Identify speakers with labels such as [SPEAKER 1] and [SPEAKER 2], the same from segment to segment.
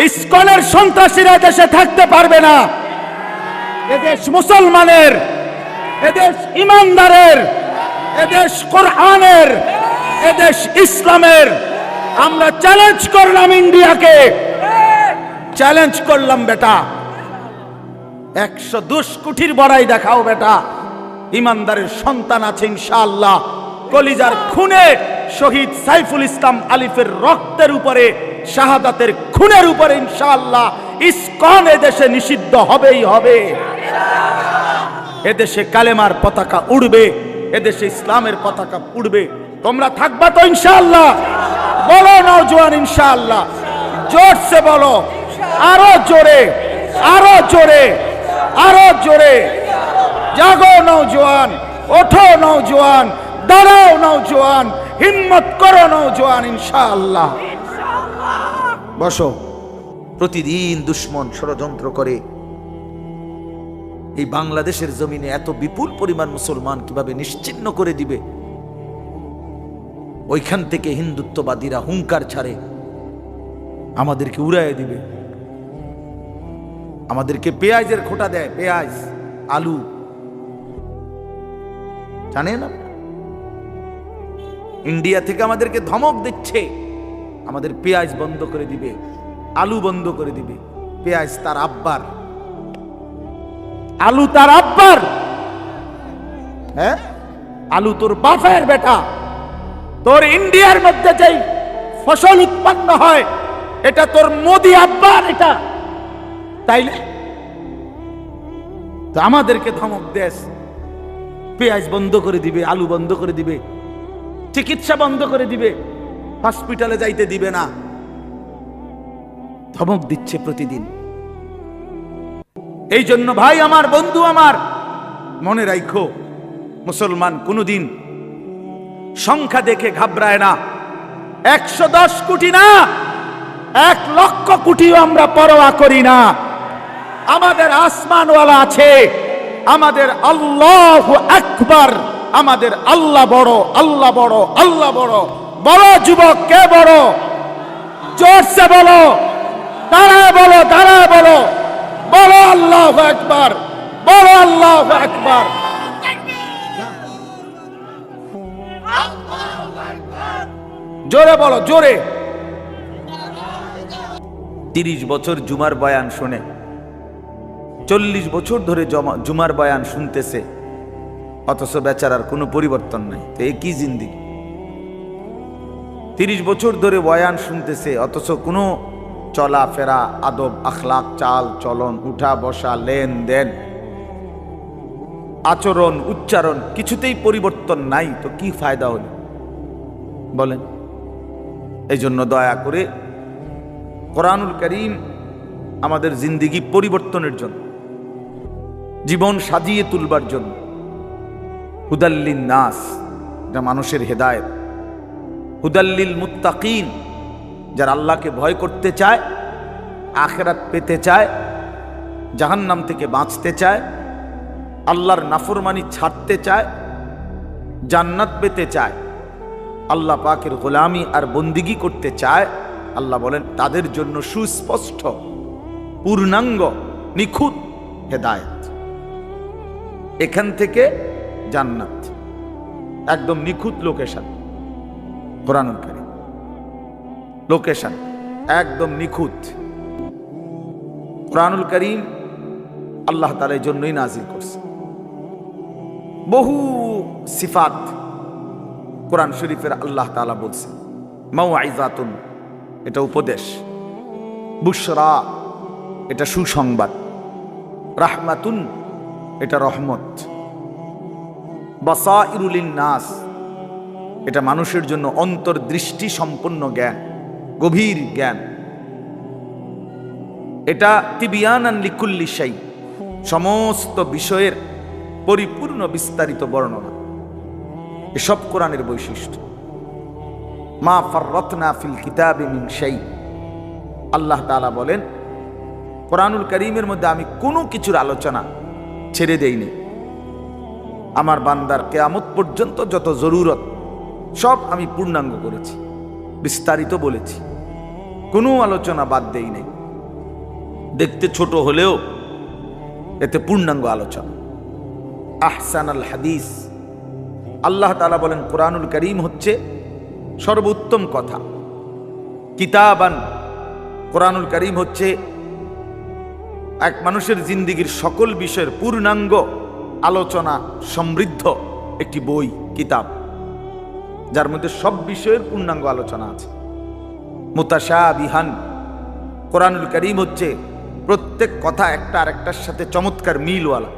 [SPEAKER 1] ইসকনের সন্ত্রাসীরা দেশে থাকতে পারবে না। এদেশ মুসলমানের, এদেশ ইমানদারের, এদেশ কোরআনের, এদেশ ইসলামের। আমরা চ্যালেঞ্জ করলাম ইন্ডিয়াকে, চ্যালেঞ্জ করলাম বেটা 110 কোটির বড়াই দেখাও বেটা। ইমানদারের সন্তান আছে ইনশাআল্লাহ। কলিজার খুনে শহীদ সাইফুল ইসলাম আলিফের রক্তের উপরে, শাহাদাতের খুনের উপরে ইনশাআল্লাহ ইসকন এদেশে নিষিদ্ধ হবেই হবে। এদেশে কালেমার পতাকা উড়বে, এদেশে ইসলামের পতাকা উড়বে। তোমরা থাকবা তো ইনশাআল্লাহ? বলো নওজোয়ান ইনশাআল্লাহ, জোরসে বলো, আরো জোরে, আরো জোরে, আরো জোরে। জাগো নওজোয়ান, ওঠো নওজোয়ান, দাঁড়াও নওজোয়ান, হিম্মত করো নওজোয়ান ইনশাআল্লাহ। বসো। প্রতিদিন দুশ্মন ষড়যন্ত্র করে এই বাংলাদেশের জমিনে এত বিপুল পরিমাণ মুসলমান কিভাবে নিশ্চিহ্ন করে দিবে। ওইখান থেকে হিন্দুত্ববাদীরা হুঙ্কার ছাড়ে আমাদেরকে উড়াইয়ে দিবে। আমাদেরকে পেঁয়াজের খোঁটা দেয়, পেঁয়াজ, আলু, জানেন না? ইন্ডিয়া থেকে আমাদেরকে ধমক দিচ্ছে, আমাদের পেঁয়াজ বন্ধ করে দিবে, আলু বন্ধ করে দিবে। পেঁয়াজ তার আব্বার, আলু তার আব্বার। হ্যাঁ, আলু তোর বাপের বেটা। তোর ইন্ডিয়ার মধ্যে যেই ফসল উৎপন্ন হয় এটা তোর মোদি আব্বার, এটা তাইলে তো আমাদেরকে ধমক দেশ, পেঁয়াজ বন্ধ করে দিবে, আলু বন্ধ করে দিবে, চিকিৎসা বন্ধ করে দিবে, হসপিটালে যাইতে দিবে না, ধমক দিচ্ছে প্রতিদিন। এই জন্য ভাই আমার, বন্ধু আমার, মনে রাখো মুসলমান কোনদিন সংখ্যা দেখে ঘাবড়ায় না। 110 কোটি না, 1 লক্ষ কোটিও আমরা পরোয়া করি না। আমাদের আসমানওয়ালা আছে, আমাদের আল্লাহু আকবার, আমাদের আল্লাহ বড়, আল্লাহ বড়, আল্লাহ বড়। বড় যুবক কে বড়? জোরসে বলো, দাঁড়ায় বলো, দাঁড়ায় বলো, বলো আল্লাহু আকবার, বলো আল্লাহু আকবার। জোরে বলো, জোরে। 30 বছর জুমার বয়ান শুনে, 40 বছর ধরে জুমার বয়ান শুনতেছে, অথচ বেচারার কোনো পরিবর্তন নাই। তো এ কি জিন্দেগি? 30 বছর ধরে বয়ান শুনতেছে, অথচ কোনো চলাফেরা, আদব, আখলাক, চাল চলন, উঠা বসা, লেনদেন, আচরণ, উচ্চারণ কিছুতেই পরিবর্তন নাই। তো কি ফায়দা হলো বলেন? এই জন্য দয়া করে কোরআনুল কারীম আমাদের জিন্দেগি পরিবর্তনের জন্য, জীবন সাজিয়ে তুলবার জন্য, হুদাল্লিন নাস, এটা মানুষের হেদায়েত, হুদাল্লিল মুত্তাকিন, যারা আল্লাহকে ভয় করতে চায়, আখিরাত পেতে চায়, জাহান্নাম থেকে বাঁচতে চায়, আল্লাহর নাফরমানি ছাড়তে চায়, জান্নাত পেতে চায়, আল্লাহ পাকের গোলামি আর বন্দিগি করতে চায়। আল্লাহ বলেন তাদের জন্য সুস্পষ্ট, পূর্ণাঙ্গ, নিখুঁত হেদায়েত। এখান থেকে জান্নাত, একদম নিখুঁত লোকেশন। কোরআনুল কারীম লোকেশন একদম নিখুঁত। কোরআনুল কারীম আল্লাহ তাআলা এই জন্যই নাজিল করছে। বহু সিফাত কোরআন শরীফের আল্লাহ তাআলা বলছেন। মাউইযাতুন, এটা উপদেশ, বুশরা, এটা সুসংবাদ, রাহমাতুন, এটা রহমত, বাসাইরুল লিন্নাস, এটা মানুষের জন্য অন্তর্দৃষ্টি সম্পন্ন জ্ঞান, গভীর জ্ঞান, এটা তিবিয়ানান লিকুল্লি শাই, সমস্ত বিষয়ের পরিপূর্ণ বিস্তারিত বর্ণনা। এসব কোরআনের বৈশিষ্ট্য। মা ফাররাতনা ফিল কিতাবি মিন শাই, আল্লাহ তাআলা বলেন কোরআনুল কারীমের মধ্যে আমি কোনো কিছুর আলোচনা ছেড়ে দেইনি। আমার বান্দার কিয়ামত পর্যন্ত যত জরুরত সব আমি পূর্ণাঙ্গ করেছি, বিস্তারিত বলেছি, কোনো আলোচনা বাদ দেই নাই। দেখতে ছোট হলেও এতে পূর্ণাঙ্গ আলোচনা। আহসানাল হাদিস, আল্লাহ তাআলা বলেন কোরআনুল কারীম হচ্ছে সর্বোত্তম কথা। কিতাবান, কোরআনুল কারীম হচ্ছে এক মানুষের জিন্দেগীর সকল বিষয়ের পূর্ণাঙ্গ আলোচনা সমৃদ্ধ একটি বই, কিতাব, যার মধ্যে সব বিষয়ের পূর্ণাঙ্গ আলোচনা আছে। মুতাশাবিহান, কোরআনুল কারীম হচ্ছে প্রত্যেক কথা একটা আরেকটার সাথে চমৎকার মিলওয়ালা,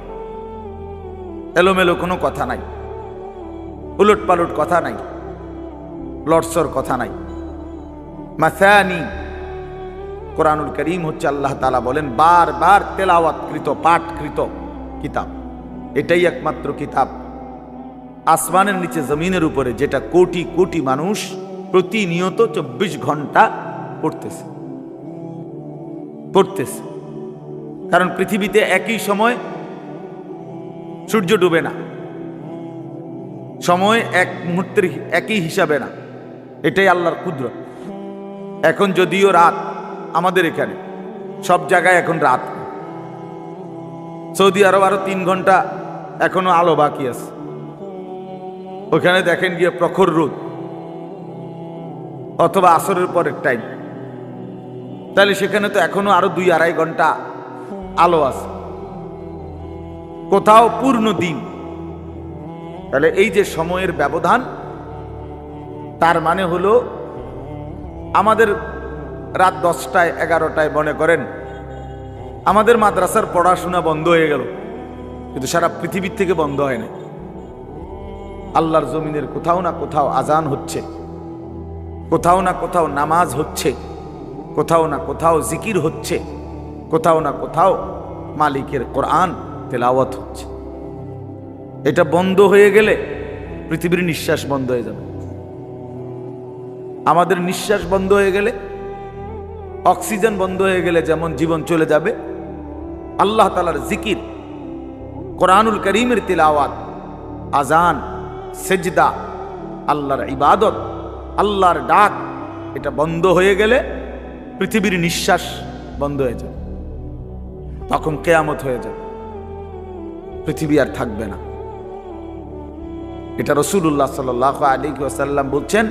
[SPEAKER 1] এলোমেলো কোনো কথা নাই, উলট পালট কথা নাই, লটসর কথা নাই। মাসানি, কোরআনুল কারীম হচ্ছে আল্লাহ তাআলা বলেন বারবার তেলাওয়াতকৃত, পাঠকৃত কিতাব। এটাই একমাত্র কিতাব আসমানের নিচে জমিনের উপরে যেটা কোটি কোটি মানুষ প্রতিনিয়ত 24 ঘন্টা পড়তেছে। কারণ পৃথিবীতে একই সময় সূর্য ডুবে না, সময় এক মুহূর্তের একই হিসাবে না, এটাই আল্লাহর কুদরত। এখন যদিও রাত, আমাদের এখানে সব জায়গায় এখন রাত, সৌদি আরব আরো 3 ঘন্টা এখনো আলো বাকি আছে, ওখানে দেখেন গিয়ে প্রখর রোদ, অথবা আসরের পরের টাইম, তাহলে সেখানে তো এখনো আরো 2-2.5 ঘন্টা আলো আছে, কোথাও পূর্ণ দিন। তাহলে এই যে সময়ের ব্যবধান, তার মানে হলো আমাদের রাত 10টায় 11টায় মনে করেন আমাদের মাদ্রাসার পড়াশোনা বন্ধ হয়ে গেল, কিন্তু সারা পৃথিবীর থেকে বন্ধ হয় না। আল্লাহর জমিনের কোথাও না কোথাও আজান হচ্ছে, কোথাও না কোথাও নামাজ হচ্ছে, কোথাও না কোথাও জিকির হচ্ছে, কোথাও না কোথাও মালিকের কোরআন তেলাওয়াত হচ্ছে। এটা বন্ধ হয়ে গেলে পৃথিবীর নিঃশ্বাস বন্ধ হয়ে যাবে। আমাদের নিঃশ্বাস বন্ধ হয়ে গেলে, অক্সিজেন বন্ধ হয়ে গেলে যেমন জীবন চলে যাবে, আল্লাহ তাআলার জিকির, কোরআনুল কারীমের তিলাওয়াত, আজান, সেজদা, আল্লাহর ইবাদত, আল্লাহর ডাক, এটা বন্ধ হয়ে গেলে পৃথিবীর নিঃশ্বাস বন্ধ হয়ে যাবে। তখন কিয়ামত হয়ে যাবে, পৃথিবী আর থাকবে না। এটা রাসূলুল্লাহ সাল্লাল্লাহু আলাইহি ওয়াসাল্লাম বলছেন,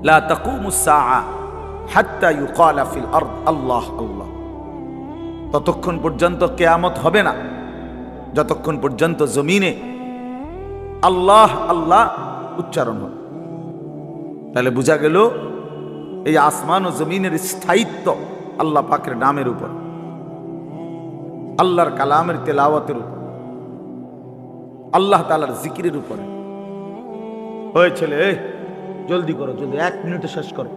[SPEAKER 1] লা তাকুমুস সাআ হাত্তা ইউকালা ফিল আরদ আল্লাহ আল্লাহ। ততক্ষণ পর্যন্ত কিয়ামত হবে না যতক্ষণ পর্যন্ত জমিনে আল্লাহ আল্লাহ উচ্চারণ হবে। তাহলে বোঝা গেল এই আসমান ও জমিনের স্থায়িত্ব আল্লাহ পাকের নামের উপর, আল্লাহর কালামের তেলাওয়াতের উপর, আল্লাহ তাআলার জিকিরের উপরে। ওই ছেলে, জলদি করো, জলদি 1 মিনিটে শেষ করো।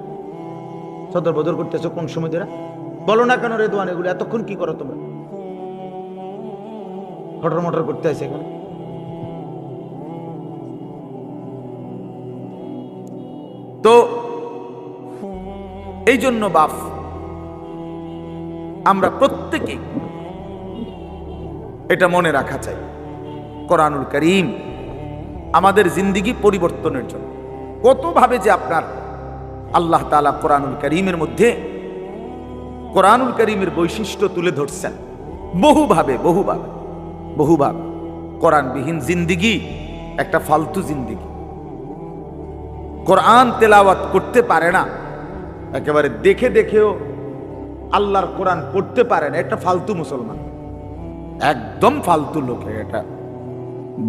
[SPEAKER 1] সদর বদর করতেছো কোন সময় ধরে? বলো না কেন রেদওয়ান, এগুলো এতক্ষণ কি করো তোমরা? ফটর মটর করতে আছে এখানে। তো এই জন্য বাপ, আমরা প্রত্যেকে এটা মনে রাখা চাই, কোরআনুল কারীম আমাদের জিন্দেগি পরিবর্তনের জন্য কতভাবে যে আপনার আল্লাহ তাআলা কোরআনুল কারীমের মধ্যে কোরআনুল কারীমের বৈশিষ্ট্য তুলে ধরছেন বহুভাবে। কোরআনবিহীন জিন্দেগি একটা ফালতু জিন্দেগি। কোরআন তেলাওয়াত করতে পারে না, একেবারে দেখে দেখেও আল্লাহর কোরআন পড়তে পারে না, একটা ফালতু মুসলমান, একদম ফালতু লোক, এটা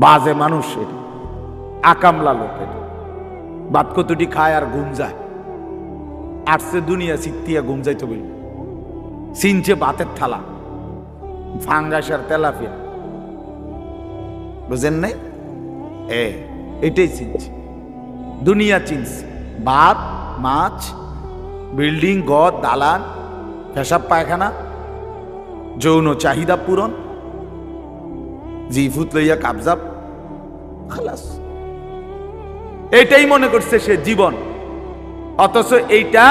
[SPEAKER 1] বাজে মানুষ, এটা আকামলা লোক, এটা বাত কতটি খায় আর ঘুম যায়, আটসে দুনিয়া সিত্তিয়া ঘুম যাইতে বলি, চিনছে বাতের থালা, ফাঙ্গাস আর তেলাপিয়া, বুঝেন নাই? এটাই চিনছে, দুনিয়া চিনছে, ভাত, মাছ, বিল্ডিং, ঘর, দালান, পেশাব পায়খানা, যৌন চাহিদা পূরণ, জিফুত লইয়া কাবজাব, খালাস, এটাই মনে করছে সে জীবন। অথচ এইটা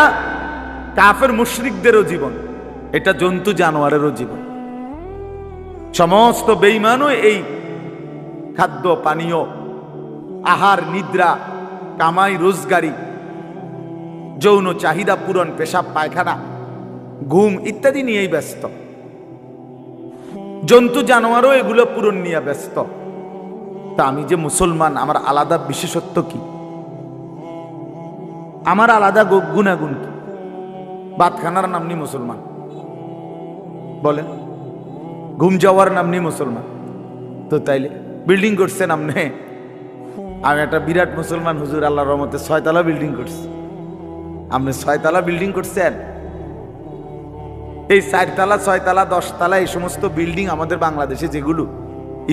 [SPEAKER 1] কাফের মুশরিকদেরও জীবন, এটা জন্তু জানোয়ারেরও জীবন। সমস্ত বেঈমানও এই খাদ্য পানীয়, আহার, নিদ্রা, কামাই রোজগারি, যৌন চাহিদা পূরণ, পেশাব পায়খানা, ঘুম ইত্যাদি নিয়েই ব্যস্ত। জন্তু জানোয়ারও এগুলো পূরণ নিয়ে ব্যস্ত। তা আমি যে মুসলমান, আমার আলাদা বিশেষত্ব কি? আমার আলাদা গুণাগুণ কি? ভাতখানার নাম নি মুসলমান, বলেন, ঘুম যাওয়ার নাম নি মুসলমান। তো তাইলে বিল্ডিং করছেন আপনি, আমি একটা বিরাট মুসলমান হুজুর, আল্লাহর রহমতে 6 তলা বিল্ডিং করছি। আপনি 6 তলা বিল্ডিং করছেন? এই 4 তলা 6 তলা 10 তলা এই সমস্ত বিল্ডিং আমাদের বাংলাদেশে যেগুলো,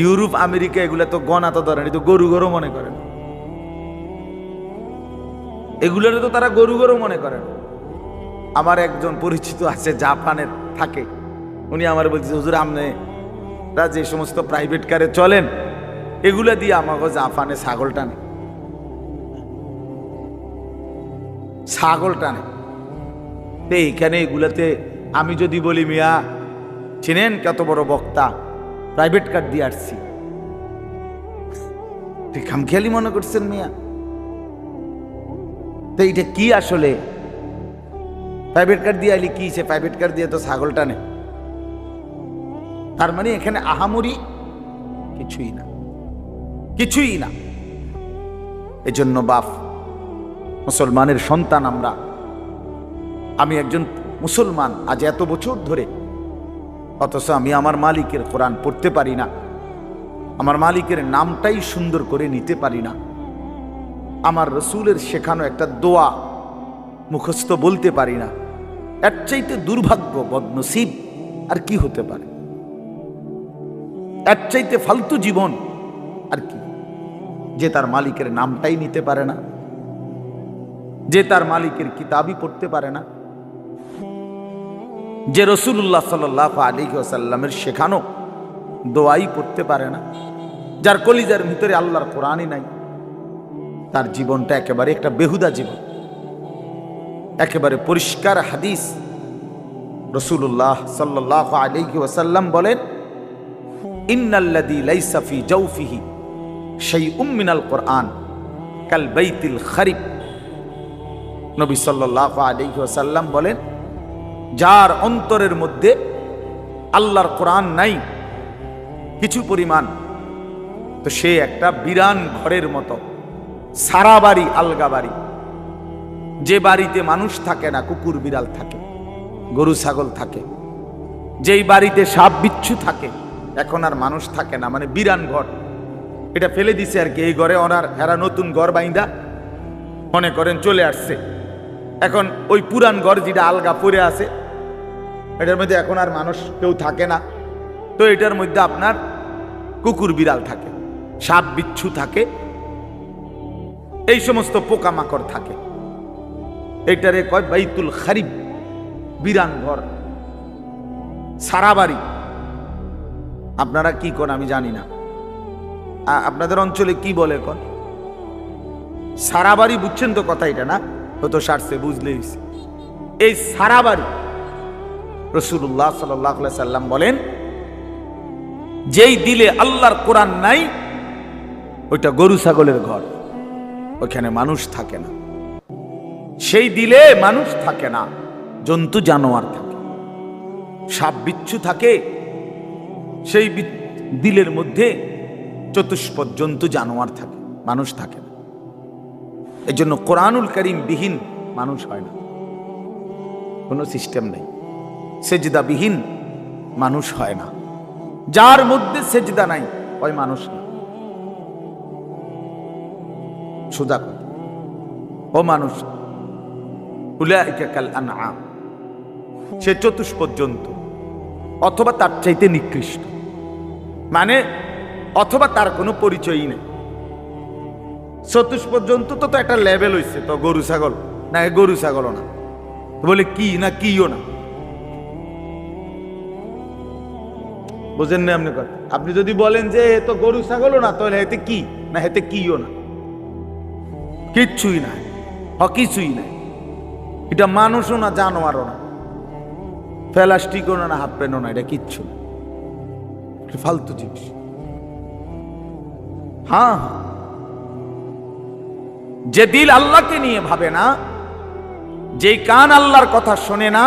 [SPEAKER 1] ইউরোপ আমেরিকা এগুলো তো গণা তো ধরেন, তো গরু গরু মনে করেন, এগুলোর তো তারা গরু গরু মনে করেন। আমার একজন পরিচিত আছে জাপানের থাকে, উনি আমার বলছে হুজুর আপনারা যে সমস্ত প্রাইভেট কারে চলেন এগুলা দিয়ে আমাকে জাপানে ছাগল টানে, ছাগল টানে। এইখানে এগুলাতে আমি যদি বলি মিয়া চিনেন কত বড় বক্তা, প্রাইভেট কার দিয়ে আসছি, খামখেয়ালি মনে করছেন মিয়া? তো এইটা কি আসলে? প্রাইভেট কার দিয়ে আইলি কি, সে প্রাইভেট কার দিয়ে তো ছাগল টানে। তার মানে এখানে আহামরি কিছুই না, কিছুই না। এজন্য বাপ, মুসলমানের সন্তান আমরা, আমি একজন মুসলমান আজ এত বছর ধরে, অথচ আমি আমার মালিকের কোরআন পড়তে পারি না, আমার মালিকের নামটাই সুন্দর করে নিতে পারি না, আমার রসুলের শেখানো একটা দোয়া মুখস্থ বলতে পারি না। এর চাইতে দুর্ভাগ্য, বদনসিব আর কি হতে পারে? এর চাইতে ফালতু জীবন আর কি? যে তার মালিকের নামটাই নিতে পারে না, যে তার মালিকের কিতাবই পড়তে পারে না, যে রাসূলুল্লাহ সাল্লাল্লাহু আলাইহি ওয়াসাল্লামের শেখানো দোয়াই পড়তে পারে না, যার কলিজার ভিতরে আল্লাহর কোরআনই নাই, তার জীবনটা একেবারে একটা বেহুদা জীবন। একেবারে পরিষ্কার হাদিস, রাসূলুল্লাহ সাল্লাল্লাহু আলাইহি ওয়াসাল্লাম বলেন, ইন্নাল্লাযী লাইসা ফি জাওফিহি শাইউম মিনাল কোরআন কাল বাইতিল খারিব। নবী সাল্লাল্লাহু আলাইহি ওয়াসাল্লাম বলেন, যার অন্তরের মধ্যে আল্লাহর কোরআন নাই কিছু পরিমাণ, তো সে একটা বিরান ঘরের মতো, সারা বাড়ি আলগা বাড়ি। যে বাড়িতে মানুষ থাকে না, কুকুর বিড়াল থাকে, গরু ছাগল থাকে, যেই বাড়িতে সাপ বিচ্ছু থাকে, এখন আর মানুষ থাকে না, মানে বিরান ঘর। এটা ফেলে দিছে আর কি, এই ঘরে এরা নতুন ঘর বাইন্দা মনে করেন চলে আসছে। এখন ওই পুরান ঘর যেটা আলগা পড়ে আছে, এটার মধ্যে এখন আর মানুষ কেউ থাকে না, তো এটার মধ্যে আপনার কুকুর বিড়াল থাকে, সাপ বিচ্ছু থাকে, এই সমস্ত পোকামাকড় থাকে। এটারে কয় বাইতুল খারিব, বিরান ঘর, সারা বাড়ি। আপনারা কি কোন আমি জানি না, আপনাদের অঞ্চলে কি বলে কোন? সারা বাড়ি বুঝছেন তো কথা, এটা না হয়তো সারছে, বুঝলেই এই সারা বাড়ি। রাসূলুল্লাহ সাল্লাল্লাহু আলাইহি সাল্লাম বলেন, যেই দিলে আল্লাহর কোরআন নাই ওইটা গরু ছাগলের ঘর, ওখানে মানুষ থাকে না। সেই দিলে মানুষ থাকে না, জন্তু জানোয়ার থাকে, সাপ বিচ্ছু থাকে, সেই দিলের মধ্যে চতুষ্পদ জন্তু জানোয়ার থাকে, মানুষ থাকে না। এই জন্য কোরআনুল কারীম বিহীন মানুষ হয় না, কোনো সিস্টেম নেই। সেজদা বিহীন মানুষ হয় না, যার মধ্যে সেজদা নাই ওই মানুষ না। সোজা কথা, ও মানুষ উলাইকা কাল আনআম, সে চতুষ্পদ জন্তু অথবা তার চাইতে নিকৃষ্ট, মানে অথবা তার কোনো পরিচয়ই নেই। চতুষ্পদ জন্তু তো একটা লেভেল হইছে, তো গরু ছাগল না, গরু ছাগলও না, বলে কি না কিও না, বুঝেন না আপনি কথা? আপনি যদি বলেন যে এ তো গরু ছাগলও না, তাহলে এতে কি না, এতে কিও না, কিচ্ছুই নাই, কিছুই নাই। এটা মানুষও না, জানোয়ারও না, প্লাস্টিকও না, হাফ প্যান্টও না, এটা কিচ্ছু না, ফালতু জিনিস। হ্যাঁ, যে দিল আল্লাহকে নিয়ে ভাবে না, যে কান আল্লাহর কথা শোনে না,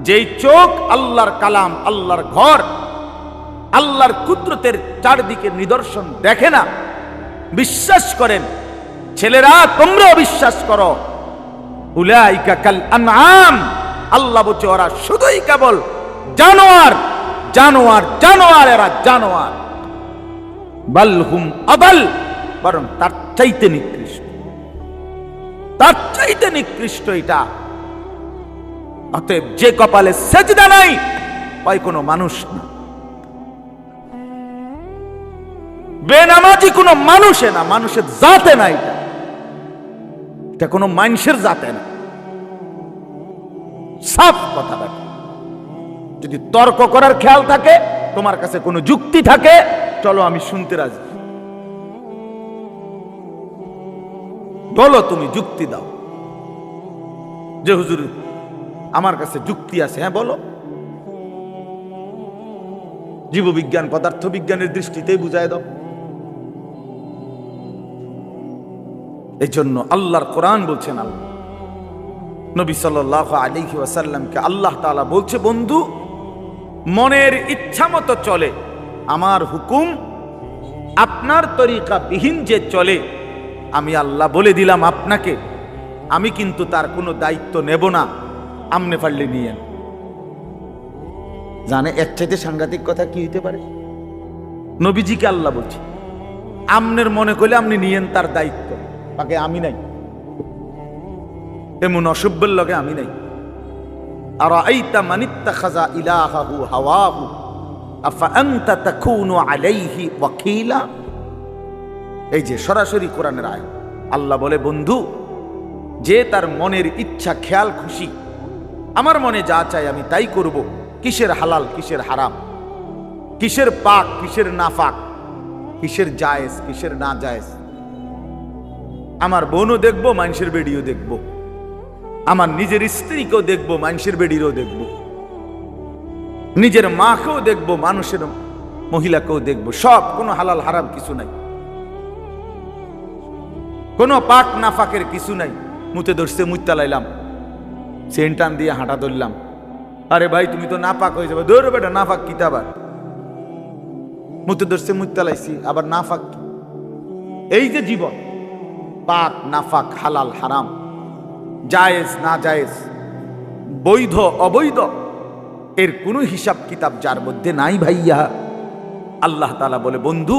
[SPEAKER 1] যেই চোখ আল্লাহর কালাম, আল্লাহর ঘর, আল্লাহর কুদরতের চারদিকে নিদর্শন দেখে না, বিশ্বাস করেন ছেলেরা, তোমরাও বিশ্বাস করো, উলাইকা কাল আনআম, আল্লাহ বলছে ওরা শুধুই কেবল জানোয়ার, জানোয়ার, জানোয়ার, এরা জানোয়ার। বাল হুম আদাল, বরং তার চাইতে নিকৃষ্ট, তার চাইতে নিকৃষ্ট এটা। অতএব যে কপালে সেজদা নাই ওই কোনো মানুষ না, বেনামাজি কোনো মানুষে না, মানুষের জাতে না, এটা কোনো মানুষের জাতে না। সাফ কথা বলে। যদি তর্ক করার খেয়াল থাকে, তোমার কাছে কোনো যুক্তি থাকে, চলো আমি শুনতে রাজি, বলো, তুমি যুক্তি দাও যে হুজুর আমার কাছে যুক্তি আছে, হ্যাঁ বলো। জীববিজ্ঞান পদার্থ বিজ্ঞানের দৃষ্টিতেই বুঝায় দাও। এই জন্য আল্লাহর কোরআন বলছেন, আল্লাহ নবী সাল্লাল্লাহু আলাইহি ওয়াসাল্লামকে আল্লাহ তাআলা বলছে, বন্ধু মনের ইচ্ছা মতো চলে, আমার হুকুম আপনার তরিকা বিহীন যে চলে, আমি আল্লাহ বলে দিলাম আপনাকে, আমি কিন্তু তার কোনো দায়িত্ব নেব না, আমনে পারলে নিয়েন। জানে এর চাইতে সাংঘাতিক কথা কি হইতে পারে? নবীজিকে আল্লাহ বলছে, আমনের মনে করলে আপনি নিয়েন তার দায়িত্ব, তাকে আমি নাই, এমন অসভ্যের লগে আমি নাই। আর আইতা মানিত্তাখাযা ইলাহাহু হাওয়াহু আফা আনতা তাকুনু আলাইহি ওয়াকিলা। এই যে সরাসরি কোরআনের আয়াত, আল্লাহ বলে, বন্ধু যে তার মনের ইচ্ছা খেয়াল খুশি, আমার মনে যা চাই আমি তাই করব, কিসের হালাল কিসের হারাম, কিসের পাক কিসের নাফাক, কিসের জায়েজ কিসের না জায়েজ, আমার বোনও দেখবো, মানুষের বেডিও দেখবো, আমার নিজের স্ত্রীকেও দেখবো, মানুষের বেডিরও দেখবো, নিজের মাকেও দেখবো, মানুষের মহিলাকেও দেখবো, সব, কোনো হালাল হারাম কিছু নাই, কোনো পাক নাফাকের কিছু নাই। মুতে ধরছে মুত্তা লাইলাম, সেন্টান দিয়ে হাঁটা ধরলাম, আরে ভাই তুমি তো নাপাক হয়ে যাবে, ধরো বেটা নাফাক কিতাবার, মুতে ধরছে মুত্তা লাইছি, আবার নাফাক কি? এই যে জীবন, পাক নাফাক, হালাল হারাম, জায়েজ না জায়েজ, বৈধ অবৈধ, এর কোনো হিসাব কিতাব যার মধ্যে নাই ভাইয়া, আল্লাহ তাআলা বলে, বন্ধু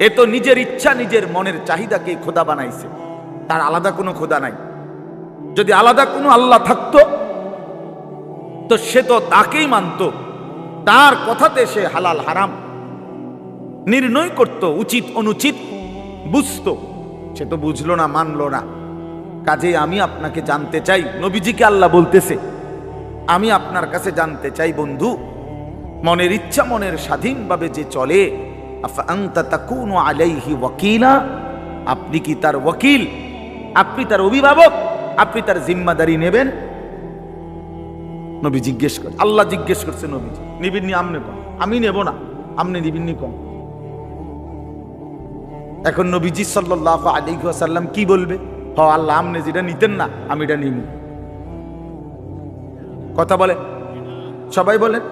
[SPEAKER 1] এ তো নিজের ইচ্ছা নিজের মনের চাহিদাকে খোদা বানাইছে, তার আলাদা কোনো খোদা নাই। যদি আলাদা কোনো আল্লাহ থাকতো তো সে তো তাকেই মানত, তার কথাতে সে হালাল হারাম নির্ণয় করত, উচিত অনুচিত বুঝতো, সে তো বুঝলো না, মানলো না। কাজে আমি আপনাকে জানতে চাই, নবীজিকে আল্লাহ বলতেছে, আমি আপনার কাছে জানতে চাই বন্ধু, মনের ইচ্ছা মনের স্বাধীনভাবে যে চলে, আফা আনতা তাকুনু আলাইহি ওয়াকিলা, আপনি কি তার ওয়াকিল, আপনি তার অভিভাবক, আপনি তার জিম্মাদারি নেবেন? নবী জিজ্ঞেস করে, আল্লাহ জিজ্ঞেস করছে, নবীজি নিবিন্নি আমনে কম, আমি নেব না, আমনে নিবিন্নি কম। এখন নবীজি সাল্লাল্লাহু আলাইহি ওয়াসাল্লাম কি বলবে? হ আল্লাহ, আমনে যেটা নিতেন না আমি এটা নিব। কথা বলে, সবাই বলেন,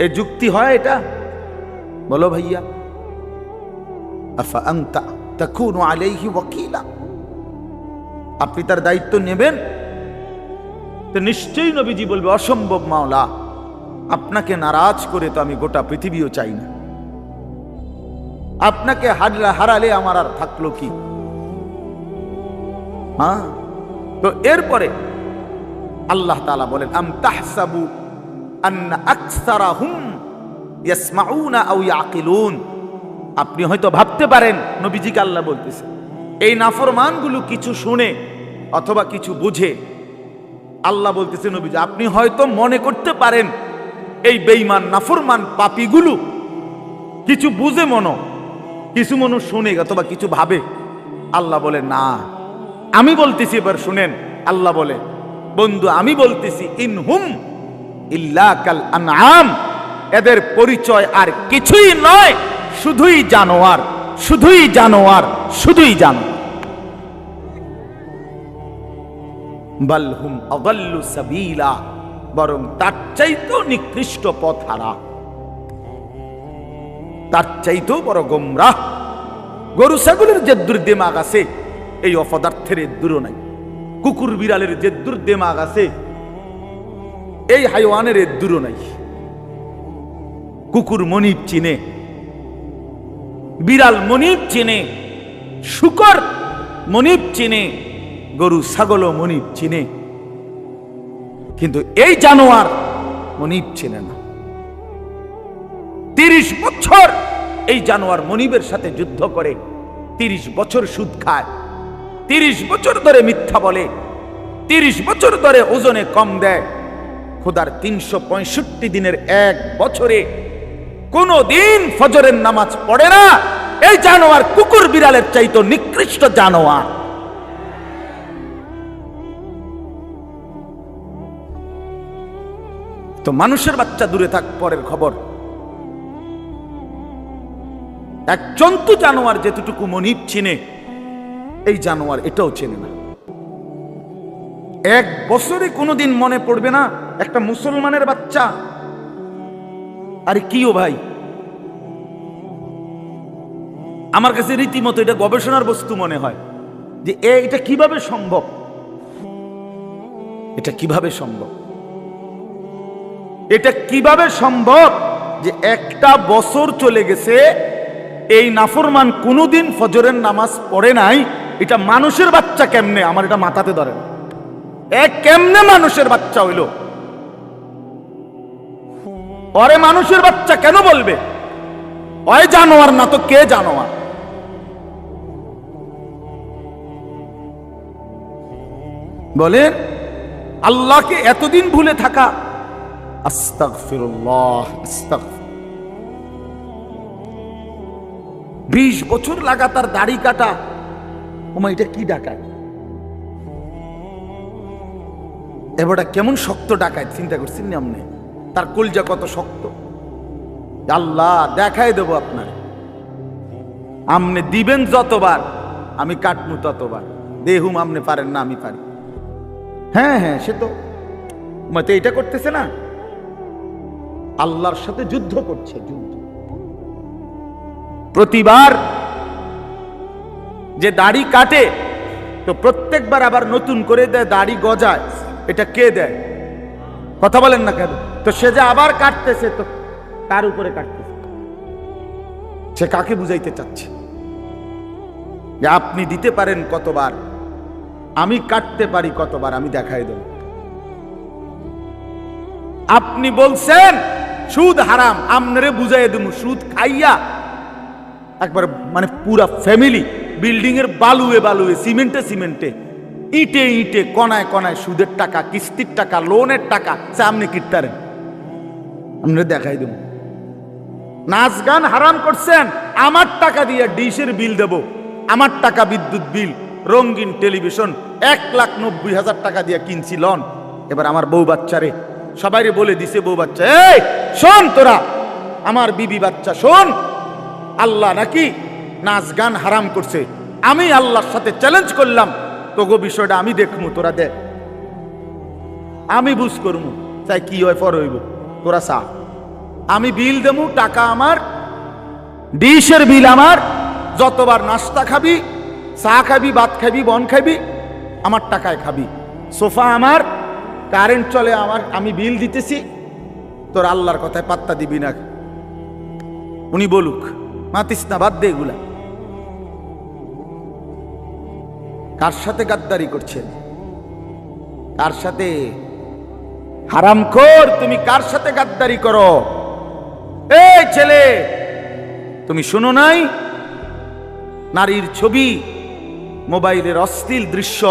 [SPEAKER 1] এ যুক্তি হয় এটা? বলো ভাইয়া, আফা আনতা তাকুনু আলাইহি ওয়াকিলা, আপনি তার দায়িত্ব নেবেন? তো নিশ্চয়ই নবীজি বলবে, অসম্ভব মাওলা, আপনাকে নারাজ করে তো আমি গোটা পৃথিবীও চাই না, আপনাকে হারালে আমার আর থাকলো কি? হ্যাঁ, তো এরপরে আল্লাহ তাআলা বলেন, আম তাহসাবু আন্না আকসারাহুম ইয়াসমাউনা আও ইয়াকিলুন, আপনি হয়তো ভাবতে পারেন, নবীজিকে আল্লাহ বলতেছে, এই নাফরমানগুলো কিছু শুনে অথবা কিছু বুঝে। আল্লাহ বলতেছে, নবীজি আপনি হয়তো মনে করতে পারেন এই বেঈমান নাফরমান পাপীগুলো কিছু বুঝে, কিছু মনো শুনে অথবা কিছু ভাবে। আল্লাহ বলে, না, আমি বলতেছি, এবার শুনেন। আল্লাহ বলে, বন্ধু আমি বলতেছি, ইনহুম ইল্লা কাল আনআম, এদের পরিচয় আর কিছুই নয়, শুধুই জানোয়ার, শুধুই জানোয়ার, শুধুই জানোয়ার। বাল হুম আযাল্লু সাবিলা, বরং তার চাইতেও নিকৃষ্ট পথ হারা, তার চাইতেও বড় গোমরাহ। গরু ছাগলের যে দুর্দিমাগ আছে এই অপদার্থের দূর নাই। কুকুর বিড়ালের যে দুর্দিমাগ আছে এই হাইওয়ানের দূর নাই। কুকুর মনিব চিনে, বিড়াল মনিব চিনে, শুকর মনিব চিনে, গরু ছাগলও মনিব চিনে, কিন্তু এই জানোয়ার মনিব চিনে না। 30 বছর এই জানোয়ার মনিবের সাথে যুদ্ধ করে, 30 বছর সুদ খায়, 30 বছর ধরে মিথ্যা বলে, 30 বছর ধরে ওজনে কম দেয়। খোদার 365 দিনের এক বছরে কোনো দিন ফজরের নামাজ পড়ে না। এই জানোয়ার কুকুর বিড়ালের চাইতো নিকৃষ্ট জানোয়ার। তো মানুষের বাচ্চা দূরে থাক, পরের খবর। এক জন্তু জানোয়ার যেটুকু মনিব চিনে এই জানোয়ার এটাও চেনে না। এক বছরে কোনোদিন মনে পড়বে না একটা মুসলমানের বাচ্চা, আরে কিও ভাই, আমার কাছে রীতিমতো এটা গবেষণার বস্তু মনে হয় যে এটা কিভাবে সম্ভব, এটা কিভাবে সম্ভব, এটা কিভাবে সম্ভব যে একটা বছর চলে গেছে এই নাফরমান কোনোদিন ফজরের নামাজ পড়ে নাই। এটা মানুষের বাচ্চা কেমনে, আমার এটা মাথাতে ধরে না। কেমনে মানুষের বাচ্চা হইল? পরে মানুষের বাচ্চা কেন বলবে? ওই জানোয়ার না তো কে জানোয়ার? বলেন, আল্লাহকে এতদিন ভুলে থাকা। আস্তাগফিরুল্লাহ, আস্তাগফির। 20 বছর লাগাতার দাড়ি কাটা, ওমা এটা কি ডাকায়? এবারটা কেমন শক্ত ডাকায়, চিন্তা করছেন না আপনি? তার কলজা কত শক্ত। আল্লাহ দেখাই দেব আপনার, আমনে দিবেন যতবার আমি কাটমু ততবার। দেহুম আমনে পারেন না, আমি পারি। হ্যাঁ হ্যাঁ, সে তো মতে এটা করতেছে না, আল্লাহর সাথে যুদ্ধ করছে। যুদ্ধ প্রতিবার যে দাড়ি কাটে তো প্রত্যেকবার আবার নতুন করে দেয়, দাড়ি গজায়। এটা কে দেয়? কথা বলেন না কেন? তো সে যে আবার কাটতেছে, তো কার উপরে কাটতেছে? সে কাকে বুঝাইতে চাচ্ছে যে আপনি দিতে পারেন কতবার, আমি কাটতে পারি কতবার, আমি দেখাই দেব। আপনি বলছেন সুদ হারাম, আমনে বুঝাই দেব সুদ খাইয়া একবার মানে পুরা ফ্যামিলি বিল্ডিং এর বালুয়ে বালুয়ে, সিমেন্টে সিমেন্টে, ইটে ইটে, কনায় কনায় সুদের টাকা, কিস্তির টাকা, লোনের টাকা সামনে কিটতারেন, আমরা দেখাই দেব। নাচ গান হারাম করছেন, আমার টাকা দিয়ে ডিশের বিল দেব, আমার টাকা বিদ্যুৎ বিল, রঙিন টেলিভিশন 1,90,000 টাকা দিয়ে কিনছি লন। এবার আমার বউ বাচ্চারে সবাই বলে দিছে, বউ বাচ্চা এই শোন, তোরা আমার বিবি বাচ্চা শোন, আল্লাহ নাকি নাচ গান হারাম করছে। আমি আল্লাহর সাথে চ্যালেঞ্জ করলাম, তোগো বিষয়টা আমি দেখমু, তোরা দেখ, আমি বুঝ করমু, চাই কি হয় পর হইব, তোরা চা, আমি বিল দেমু, টাকা আমার, ডিশের বিল আমার, যতবার নাস্তা খাবি, চা খাবি, ভাত খাবি, বন খাবি, আমার টাকায় খাবি, সোফা আমার, কারেন্ট চলে আমার, আমি বিল দিতেছি, তোর আল্লাহর কথায় পাত্তা দিবি না। উনি বলুক, মাতিস না, বাদ দে এগুলা। কার সাথে গাদ্দারি করছেন? কার সাথে? হারামখোর, তুমি কার সাথে গাদ্দারি করো? এই ছেলে, তুমি শুনো নাই নারীর ছবি, মোবাইলের অশ্লীল দৃশ্য,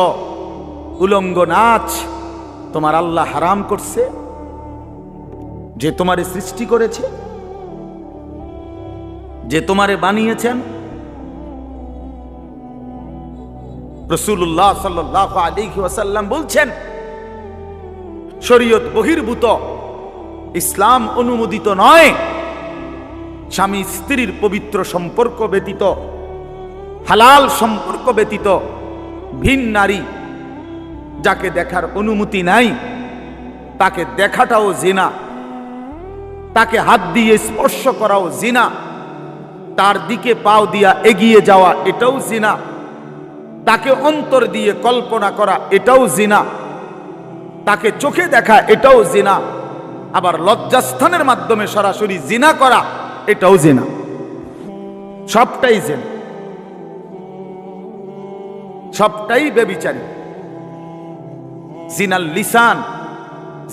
[SPEAKER 1] উলঙ্গ নাচ তোমার আল্লাহ হারাম করছে? যে তোমারে সৃষ্টি করেছে, যে তোমারে বানিয়েছেন। রাসূলুল্লাহ সাল্লাল্লাহু আলাইহি ওয়াসাল্লাম বলছেন, শরীয়ত বহির্ভূত, ইসলাম অনুমোদিত নয় স্বামী স্ত্রীর পবিত্র সম্পর্ক ব্যতীত, হালাল সম্পর্ক ব্যতীত ভিন নারী যাকে দেখার অনুমতি নাই তাকে দেখাটাও জিনা, তাকে হাত দিয়ে স্পর্শ করাও জিনা, তার দিকে পাও দিয়া এগিয়ে যাওয়া এটাও জিনা, তাকে অন্তর দিয়ে কল্পনা করা এটাও জিনা, তাকে চোখে দেখা এটাও জিনা, আবার লজ্জাস্থানের মাধ্যমে সরাসরি জিনা করা এটাও জিনা। সবটাই জিনা, সবটাই ব্যভিচারী। জিনাল লিসান,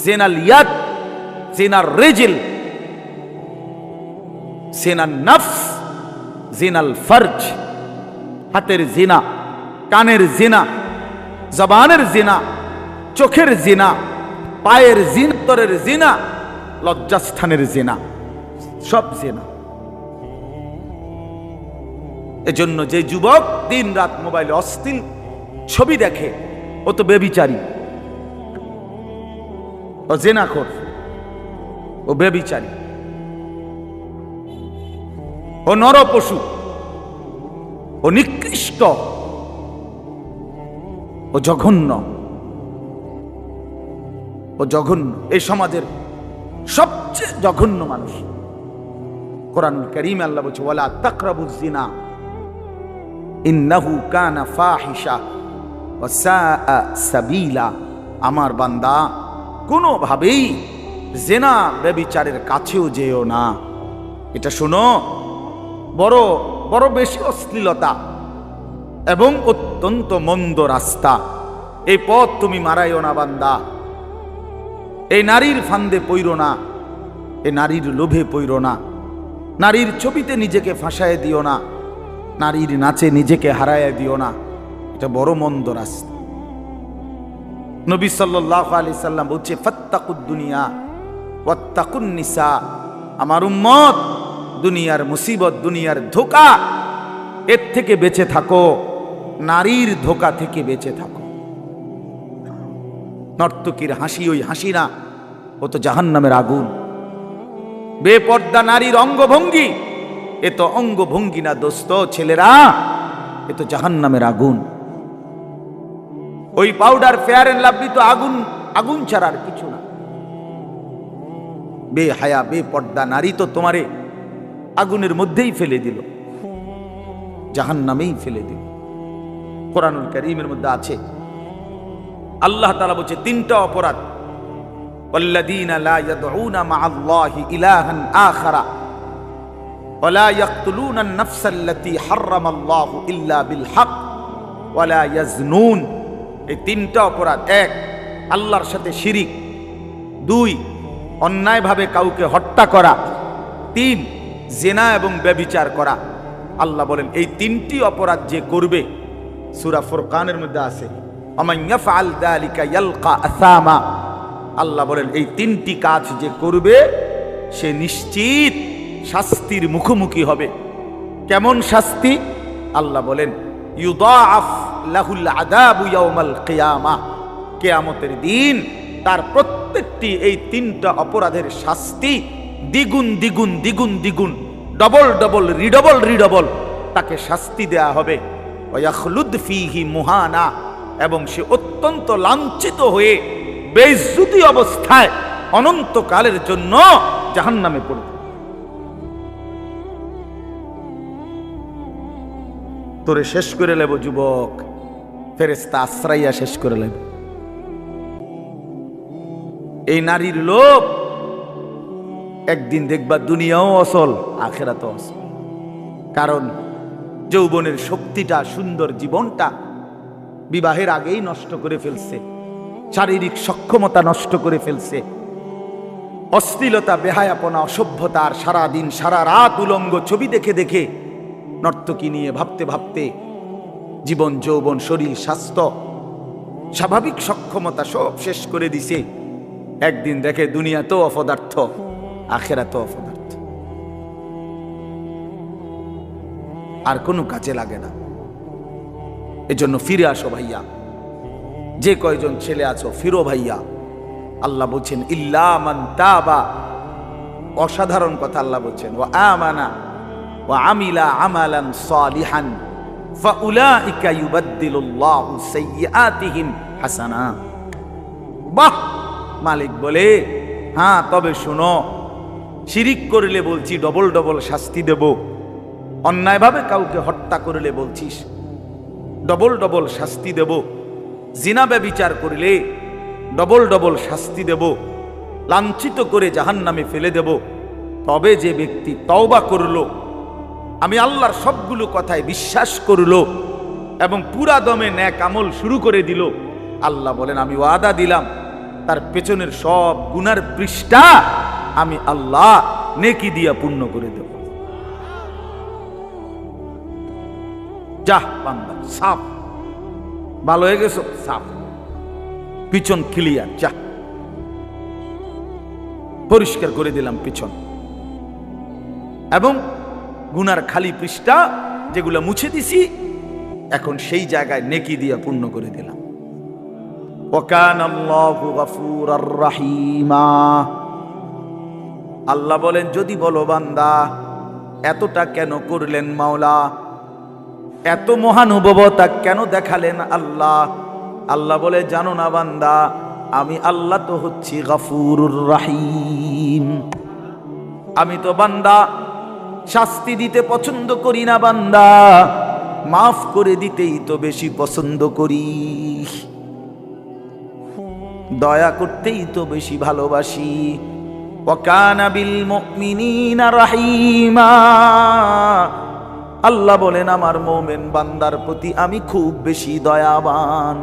[SPEAKER 1] জিনাল ইয়াদ, জিনার রিজল, জিনাল নফস, জিনাল ফরজ। হাতের জিনা, কানের জিনা, জবানের জিনা, চোখের জিনা, পায়ের জিনতরের জিনা, লজ্জাস্থানের জিনা, সব জিনা। এজন্য যে যুবক দিন রাত মোবাইলে অশ্লীল ছবি দেখে ও তো ব্যভিচারী, ও জিনাখোর, ও ব্যভিচারী, ও নরপশু, ও নিকৃষ্ট, ও জঘন্য, ও জঘন্য। এই সমাজের সবচেয়ে জঘন্য মানুষ। কোরআন কারীমে আল্লাহ বলছে, ওয়ালা তাকরাবুজ জিনা ইন্নাহু কানা ফাহিশা ওয়া সাআ সাবিলা। আমার বান্দা, কোনোভাবেই জিনা ব্যভিচারের কাছেও যেও না। এটা শোনো, বড় বড় বেশি অশ্লীলতা এবং অত্যন্ত মন্দ রাস্তা। এই পথ তুমি মারাইও না বান্দা। এই নারীর ফান্দে পইরো না, এই নারীর লোভে পইরো না, নারীর ছবিতে নিজেকে ফাঁসায় দিও না, নারীর নাচে নিজেকে হারায় দিও না। এটা বড় মন্দ রাস্তা। নবী সাল্লাল্লাহু আলাইহি সাল্লাম বলছে, ফাত্তাকুদ দুনিয়া ওয়াত্তাকুন নিসা। আমার উম্মত, দুনিয়ার মুসিবত, দুনিয়ার ধোঁকা, এর থেকে বেঁচে থাকো, নারীর ধোঁকা থেকে বেঁচে থাকো। নর্তকীর হাসি ওই হাসি না, ও তো জাহান্নামের আগুন। বেপর্দা নারীর অঙ্গভঙ্গি, এ তো অঙ্গভঙ্গি না দোস্ত, ছেলেরা, এ তো জাহান্নামের আগুন। ওই পাউডার, ফেয়ার এন্ড লাভলি তো আগুন, আগুন ছাড়ার কিছু না। বেহায়া বেপর্দা নারী তো তোমারে আগুনের মধ্যেই ফেলে দিল, জাহান্নামেই ফেলে দিল। কোরআনুল কারীমের মধ্যে আছে, আল্লাহ তাআলা বলছে তিনটা অপরাধ, ওয়াল্লাযীনা লা ইয়াদউনা মা'আল্লাহি ইলাহান আখারা ওয়া লা ইয়াকতুলুনা আন-নাফসাল্লাতী হারামাল্লাহু ইল্লা বিল হক ওয়া লা ইয়াজনুন। এই তিনটা অপরাধ। এক, আল্লাহর সাথে শিরিক। দুই, অন্যায়ভাবে কাউকে হত্যা করা। তিন, জিনা এবং ব্যভিচার করা। আল্লাহ বলেন এই তিনটি অপরাধ যে করবে, সূরা ফুরকানের মধ্যে আছে, আমান ইয়াফআল যালিকা ইয়ালকা আসামা। আল্লাহ বলেন এই তিনটি কাজ যে করবে সে নিশ্চিত শাস্তির মুখোমুখি হবে। কেমন শাস্তি? আল্লাহ বলেন ইউদাআফ লাহুল আযাবু ইয়াউমাল কিয়ামাহ। কিয়ামতের দিন তার প্রত্যেকটি এই তিনটা অপরাধের শাস্তি দ্বিগুণ দ্বিগুণ দ্বিগুণ দ্বিগুণ, ডবল ডবল, রিডবল রিডবল তাকে শাস্তি দেয়া হবে। ওয়া ইয়াখলুদ ফীহি মুহানা, এবং সে অত্যন্ত লাঞ্ছিত হয়ে বেইজ্জতি অবস্থায় অনন্তকালের জন্য জাহান্নামে পড়বে। তোরে শেষ করে লেব যুবক, ফেরেশতা আশ্রাইয়া শেষ করে লেব। এই নারীর লোভ একদিন দেখবা দুনিয়াও অসল, আখিরাতও অসল। কারণ যৌবনের শক্তিটা, সুন্দর জীবনটা বিবাহের আগেই নষ্ট করে ফেলছে, শারীরিক সক্ষমতা নষ্ট করে ফেলছে। অশ্লীলতা, বেহায়াপনা, অসভ্যতার সারাদিন সারা রাত উলঙ্গ ছবি দেখে দেখে, নর্তকী নিয়ে ভাবতে ভাবতে জীবন, যৌবন, শরীর, স্বাস্থ্য, স্বাভাবিক সক্ষমতা সব শেষ করে দিছে। একদিন দেখে দুনিয়া তো অপদার্থ, আখিরাত তো অপদার্থ, আর কোনো কাজে লাগে না। এজন্য ফিরে আসো ভাইয়া, যে কয়জন ছেলে আছো ফিরো ভাইয়া। আল্লাহ বলছেন ইল্লা মান তাবা, অসাধারণ কথা আল্লাহ বলছেন, ওয়া আমানা ওয়া আমিলা আমালান সালিহান ফাউলাইকা ইউবাদদিলুল্লাহু সাইয়্যাতিহিম হাসানাত। বাহ, মালিক বলে, হ্যাঁ তবে শুনো, শিরিক করলে বলছি ডবল ডবল শাস্তি দেব, অন্যায়ভাবে কাউকে হত্যা করলে বলছিস ডবল ডবল শাস্তি দেব, জিনা ব্যভিচার করলে ডবল ডবল শাস্তি দেব, লাঞ্ছিত করে জাহান্নামে ফেলে দেব। তবে যে ব্যক্তি তওবা করলো, আমি আল্লাহর সবগুলো কথায় বিশ্বাস করলো এবং পুরা দমে নেক আমল শুরু করে দিল, আল্লাহ বলেন আমি ওয়াদা দিলাম তার পেছনের সব গুনার পৃষ্ঠা আমি আল্লাহ নেকি দিয়া পূর্ণ করে দেব। যা বান্দা, সাফ, ভালো হয়ে গেছো, সাফ, পিছন ক্লিয়ার, যা পরিষ্কার করে দিলাম পিছন, এবং গুনার খালি পৃষ্ঠা যেগুলো মুছে দিছি এখন সেই জায়গায় নেকি দিয়া পূর্ণ করে দিলাম। ওয়াকানাল্লাহু গফুরার রহিমা। আল্লাহ বলেন, যদি বলো বান্দা এতটা কেন করলেন মাওলা, এত মহানুভবতা কেন দেখালেন আল্লাহ? আল্লাহ বলে, জানো না বান্দা, আমি আল্লাহ তো হচ্ছি গফুরুর রহিম। আমি তো বান্দা শাস্তি দিতে পছন্দ করি না বান্দা, মাফ করে দিতেই তো বেশি পছন্দ করি, দয়া করতেই তো বেশি ভালোবাসি। ওয়াকানা বিল মুমিনিনা রাহিমা। আল্লাহ বলেন, আমার মুমিন বান্দার প্রতি আমি খুব বেশি দয়াবান,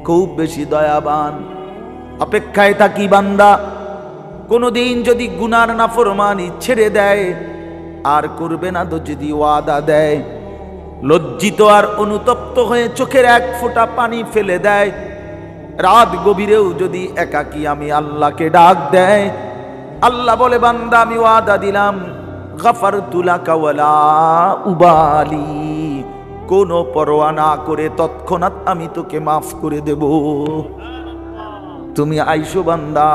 [SPEAKER 1] খুব বেশি দয়াবান। অপেক্ষায় থাকি বান্দা কোনদিন যদি গুনার নাফরমানি ছেড়ে দেয় আর করবে না তো যদি ওয়াদা দেয়, লজ্জিত আর অনুতপ্ত হয়ে চোখের এক ফোঁটা পানি ফেলে দেয়, রাত গভীরেও যদি একাকী আমি আল্লাহকে ডাক দেয়, আল্লাহ বলে বান্দা আমি ওয়াদা দিলাম গফারতু লাকা ওয়ালা উবালি, কোনো পরোয়া না করে তৎক্ষণাৎ আমি তোকে মাফ করে দেব। তুমি আইসো বান্দা,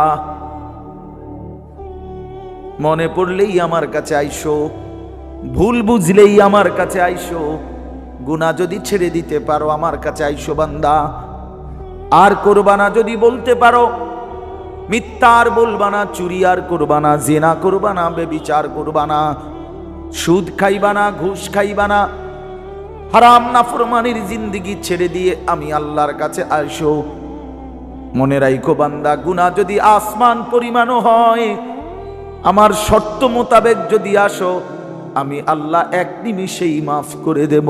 [SPEAKER 1] মনে পড়লেই আমার কাছে আইসো, ভুল বুঝলেই আমার কাছে আইসো, গুনাহ যদি ছেড়ে দিতে পারো আমার কাছে আইসো বান্দা। আর করবানা যদি বলতে পারো, মিথ্যা আর বলবানা, চুরি আর করবানা, জিনা করবানা, বেবিচার করবানা, সুদ খাইবানা, ঘুষ খাইবানা, হারাম নাফরমানির জিন্দেগি ছেড়ে দিয়ে আমি আল্লাহর কাছে আইসো। মনে রাখো বান্দা, গুনাহ যদি আসমান পরিমাণও হয়, আমার শর্ত মোতাবেক যদি আসো, আমি আল্লাহ এক নিমিষেই মাফ করে দেব।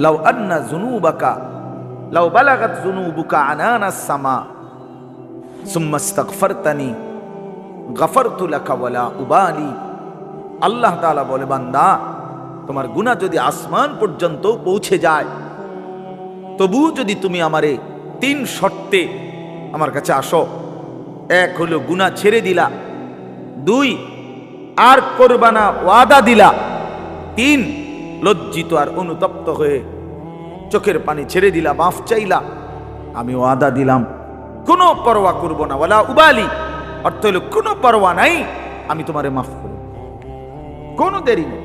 [SPEAKER 1] লাউ আন্না যুনুবাকা লাউ বালাগাত যুনুবুকা আনানাস সামা সুম্মা ইস্তাগফারতানি গফারতু লাকা ওয়ালা উবালি। আল্লাহ তাআলা বলে, বান্দা তোমার গুনাহ যদি আসমান পর্যন্ত পৌঁছে যায়, তবু যদি তুমি আমারে 3 শর্তে আমার কাছে আসো, 1 হলো গুনাহ ছেড়ে দিলা, 2 আর করবা না ওয়াদা দিলা, 3 লজ্জিত আর অনুতপ্ত হয়ে চোখের পানি ছেড়ে দিলা, মাফ চাইলা, আমি ওয়াদা দিলাম কোনো পরোয়া করব না, ওয়ালা উবালি অর্থ হলো কোনো পরোয়া নাই, আমি তোমারে মাফ করব, কোনো দেরি নেই।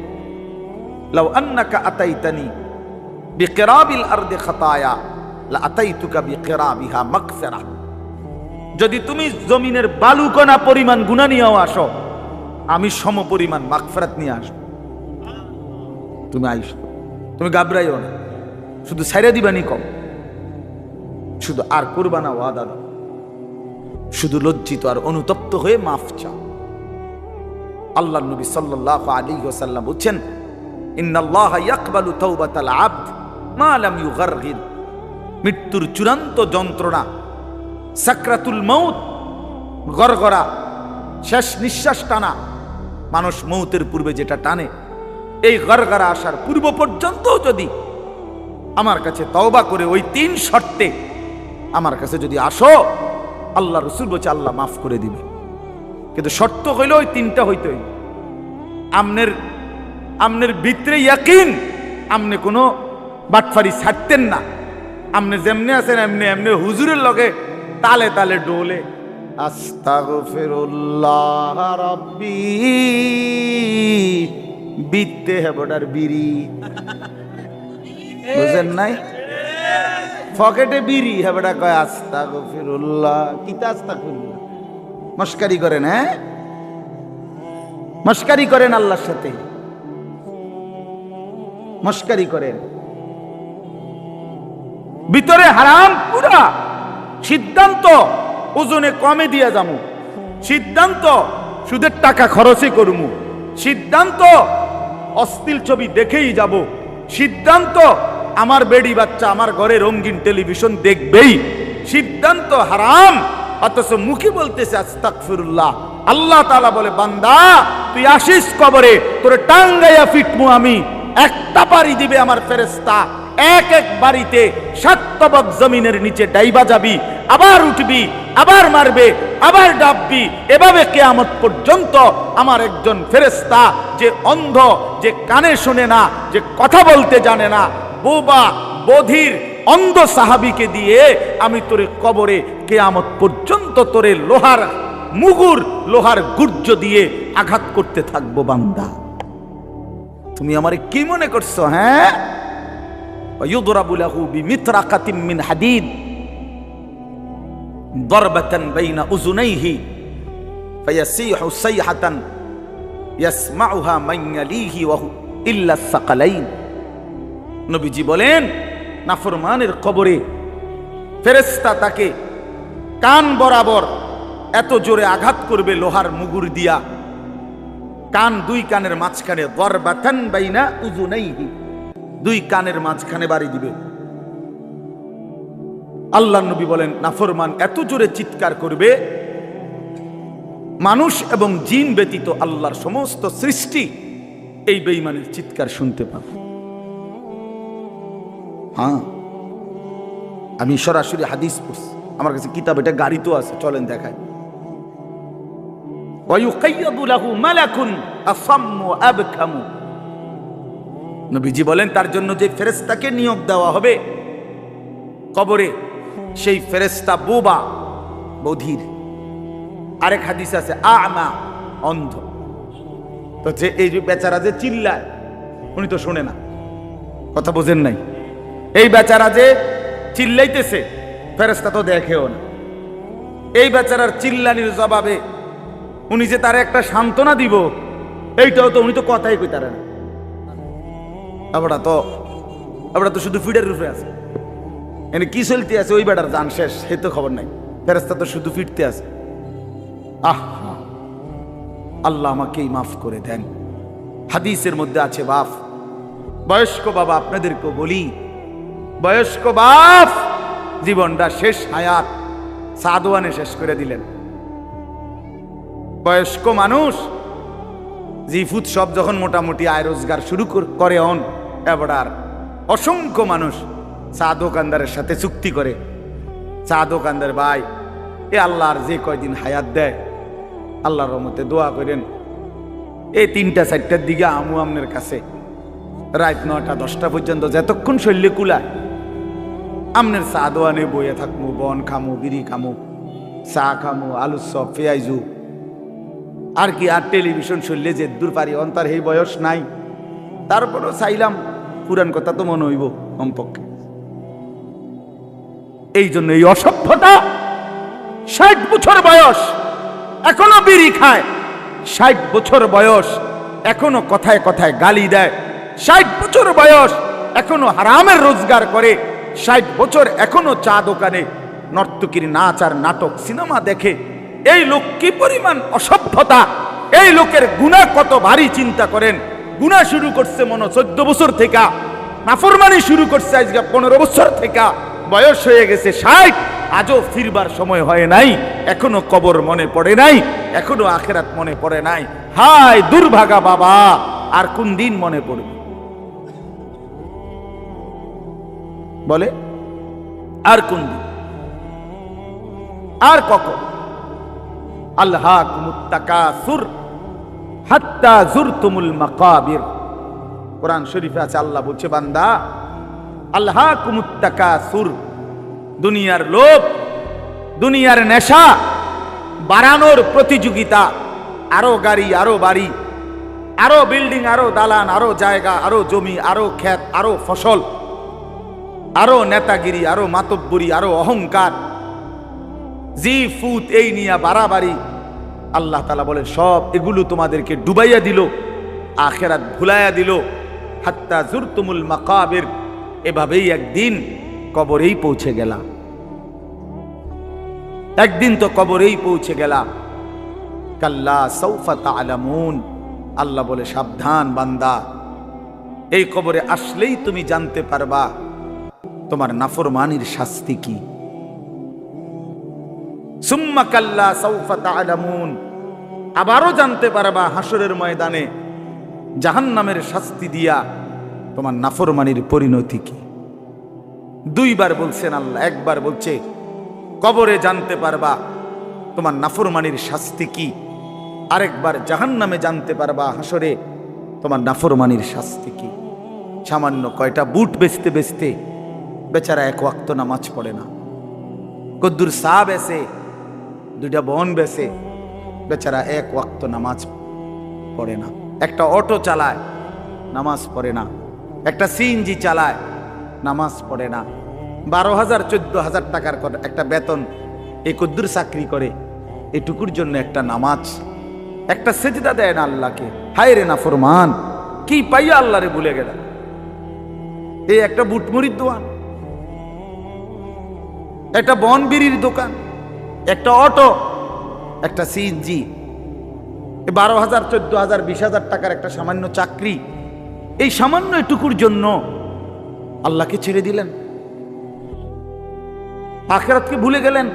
[SPEAKER 1] লাউ আন্নাকা আতাইতানি বিকিরাবিল আরদি খাতায়া লা আতাইতুকা বিকিরাবিহা মাগফিরা। যদি তুমি জমিনের বালুকণা পরিমাণ গুনাহ নিয়েও আসো, আমি সম পরিমাণ মাগফিরাত নিয়ে আসব। তুমি আইসো, তুমি ঘাবড়াইও না, শুধু ছাইরা দিবানি কম, শুধু আর করবা না ওয়াদা দাও, শুধু লজ্জিত আর অনুতপ্ত হয়ে মাফ চাও। আল্লাহর নবী সাল্লাল্লাহু আলাইহি ওয়াসাল্লাম বলেন, ইন্নাল্লাহা ইয়াকবালু তাওবাতাল আবদ মা লাম ইউগারগির। মৃত্যুর চূড়ান্ত যন্ত্রণা, সাকরাতুল মউত, গরগরা, শেষ নিঃশ্বাস টানা, মানুষ মউতের পূর্বে যেটা টানে, এই গরগরা আসার পূর্ব পর্যন্ত যদি আমার কাছে তওবা করে ওই 3 শর্তে আমার কাছে যদি আসো, আল্লাহ রাসূল বলছে আল্লাহ মাফ করে দিবে। কিন্তু শর্ত হইল ওই 3টা হইতে হইল। আমনের ভিতরে ইয়াকিন, আমনে কোনো বাটফারি ছাড়তেন না, আমনে যেমনি আছেন এমনি এমনি হুজুরের লগে তালে তালে ডোলে আস্তাগফিরুল্লাহ রাব্বি বিতে হেবডার বিড়ি, বুঝেন নাই? পকেটে বিড়ি হেবেটা কয় আস্তাগফিরুল্লাহ, কিতা আস্তাগফিরুল্লাহ? মস্কারি করেন, হ্যাঁ মস্কারি করেন আল্লাহর সাথে, মস্কারি করেন। ভিতরে হারাম পুরা। সিদ্ধান্ত ওজনে কমে দিয়া যামু, সিদ্ধান্ত সুদের টাকা খরচে করমু, সিদ্ধান্ত অশ্লীল ছবি দেখেই যাব, সিদ্ধান্ত আমার বেডি বাচ্চা আমার ঘরে রঙিন টেলিভিশন দেখবেই, সিদ্ধান্ত হারাম, অথচ মুখে বলতেছে আস্তাগফিরুল্লাহ। আল্লাহ তাআলা বলে, বান্দা তুই আসিস কবরে, তোরে টাঙ্গাইয়া ফিটমু আমি। একটা বাড়ি দিবে আমার ফেরেশতা, এক এক বাড়িতে 7 তবক জমিনের নিচে ডাইবা যাবি, আবার উঠবি, আবার মারবে, আবার ডাববি। এভাবে কিয়ামত পর্যন্ত আমার একজন ফেরেশতা, যে অন্ধ, যে কানে শোনে না, যে কথা বলতে জানে না, বোবা বধির অন্ধ সাহাবীকে দিয়ে আমি তোরে কবরে কিয়ামত পর্যন্ত তোরে লোহার মুগুর, লোহার গুর্জ দিয়ে আঘাত করতে থাকবো। বান্দা তুমি আমারে কি মনে করছো? হ্যাঁ, ويضرب له بمطرقة من حديد ضربة بين أذنيه فيصيح صيحة يسمعها من يليه وهو إلا الثقلين। নবীজি বলেন, নাফরমানের কবরে ফেরেশতা তাকে কান বরাবর এত জোরে আঘাত করবে লোহার মুগুর দিয়া, কান, 2 কানের মাঝখানে, দরবাতান বাইনা উযুনাইহি, 2 কানের মাঝখানে বাড়ি দিবে। আল্লাহর নবী বলেন, নাফরমান এত জোরে চিৎকার করবে, মানুষ এবং জিন ব্যতীত আল্লাহর সমস্ত সৃষ্টি এই বেঈমানের চিৎকার শুনতে পাবে। হ্যাঁ, আমি সরাসরি হাদিস পড়ছি, আমার কাছে কিতাব, এটা গাড়িতেও আছে, চলেন দেখায়। ওয়ায়ুকাইয়াদু লাহু মালাকুন আসাম্মু আবকামু। নবীজি বলেন, তার জন্য যে ফেরেশতাকে নিয়োগ দেওয়া হবে কবরে, সেই ফেরেশতা বোবা বধির। আরেক হাদিস আছে আমা, অন্ধ। তো যে এই যে বেচারা যে চিল্লায়, উনি তো শোনে না, কথা বোঝেন নাই? এই বেচারা যে চিল্লাইতেছে, ফেরেশতা তো দেখেও না। এই বেচারার চিল্লানির জবাবে উনি যে তার একটা সান্ত্বনা দিব, এইটাও তো উনি তো কথাই কইতারে না। আমরা তো শুধু ফিডের রূপে আছে, এনে কি চলতে আছে ওই বেটার জান শেষ, সেই তো খবর নাই। ফেরেশতা তো শুধু ফিরতে আছে। আল্লাহ আমাকেই মাফ করে দেন। হাদিসের মধ্যে আছে, বাপ, বয়স্ক বাবা, আপনাদেরকে বলি, বয়স্ক বাপ জীবনটা শেষ হায়াত সাদওয়ানে শেষ করে দিলেন। বয়স্ক মানুষ জিফুত সব যখন মোটামুটি আয় রোজগার শুরু করে, এবার অসংখ্য মানুষ চা দোকানদারের সাথে চুক্তি করে, চা দোকানদার ভাই, এ আল্লাহর যে কয়দিন হায়াত দেয়, আল্লাহর রহমতে দোয়া করেন, এই 3টা-4টার দিকে আমু আমনের কাছে, রাত 9টা-10টা পর্যন্ত যতক্ষণ শৈল্যে কুলায় আমনের চা দোয়ানে বইয়ে থাকবো, বন খামু, বিড়ি খামু, চা খামু, আলু চপ, পেঁয়াজু, আর কি, আর টেলিভিশন শৈল্যে যে দূর পারি, অন্তার এই বয়স নাই, তারপরও চাইলাম পুরান কথা তো মনে হইব কমপক্ষে। এই জন্য এই অসভ্যতা, 60 বছর বয়স এখনো বিড়ি খায়, 60 বছর বয়স এখনো কথায় কথায় গালি দেয়, 60 বছর বয়স এখনো হারামের রোজগার করে, 60 বছর এখনো চা দোকানে নর্তকীর নাচ আর নাটক সিনেমা দেখে। এই লোক কি পরিমাণ অসভ্যতা! এই লোকের গুনাহ কত ভারী চিন্তা করেন। গুনাহ শুরু করছে মনে 14 বছর থেকে, নাফরমানি শুরু করছে আজকে 15 বছর থেকে, বয়স হয়ে গেছে 60, আজও ফিরবার সময় হয় নাই, এখনো কবর মনে পড়ে নাই, এখনো আখিরাত মনে পড়ে নাই। হায় দুর্ভাগা বাবা, আর কোন দিন মনে পড়বে বলে? আর কোন দিন, আর কখন? আল্লাহকুমুত তাকাসুর হাত্তা যুরতুমুল মাকাবির। কোরআন শরীফে আছে, আল্লাহ বলছে, বান্দা আল্লাহকুমুত তাকাসুর, দুনিয়ার লোভ, দুনিয়ার নেশা বাড়ানোর প্রতিযোগিতা, আরো গাড়ি, আরো বাড়ি, আরো বিল্ডিং, আরো দালান, আরো জায়গা, আরো জমি, আরো ক্ষেত, আরো ফসল, আরো নেতাগিরি, আরো মাতব্বরি, আরো অহংকার, জি ফুত এই নিয়া বাড়াবাড়ি। আল্লাহ তাআলা বলে সব এগুলো তোমাদেরকে ডুবাইয়া দিল, আখিরাত ভুলাইয়া দিল। হাত্তা জুরতুমুল মাকাবির, এভাবেই একদিন কবরেই পৌঁছে গেলা। একদিন তো কবরেই পৌঁছে গেলা। কাল্লা সাউফা তা'লামুন, আল্লাহ বলে সাবধান বান্দা, এই কবরে আসলেই তুমি জানতে পারবা তোমার নাফরমানির শাস্তি কি। সুম্মা কাল্লা সাউফা তা'লামুন, আবারও জানতে পারবা হাসরের ময়দানে জাহান্নামের শাস্তি দিয়া তোমার নাফরমানির পরিণতি কি। দুইবার বলছেন আল্লাহ, একবার বলছে কবরে জানতে পারবা তোমার নাফরমানির শাস্তি কি, আরেকবার জাহান্নামে জানতে পারবা হাসরে তোমার নাফরমানির শাস্তি কি। সামান্য কয়টা বুট বেচতে বেচতে বেচারা এক ওয়াক্ত নামাজ পড়ে না, কদ্দুর চা বেচে, দুইটা বন বেচে, বেচারা এক ওয়াক্ত নামাজ পড়ে না। একটা অটো চালায়, নামাজ পড়ে না। একটা সিএনজি চালায়, নামাজ পড়ে না। 12,000 14,000 টাকার একটা বেতন, এই কদ্দুর চাকরি করে, এটুকুর জন্য একটা নামাজ, একটা সেজদা দেয় না আল্লাহকে। হায় রে নাফরমান, কি পাইয়া আল্লাহরে ভুলে গেল। এই একটা বুটমুড়ির দোকান, একটা বনবিড়ির দোকান, একটা অটো, একটা সিএনজি, 12,000 14,000 20,000 টাকার একটা সামান্য চাকরি, এই সামান্য এটুকুর জন্য আল্লাহকে ছেড়ে দিলেন, আখিরাতকে ভুলে গেলেন।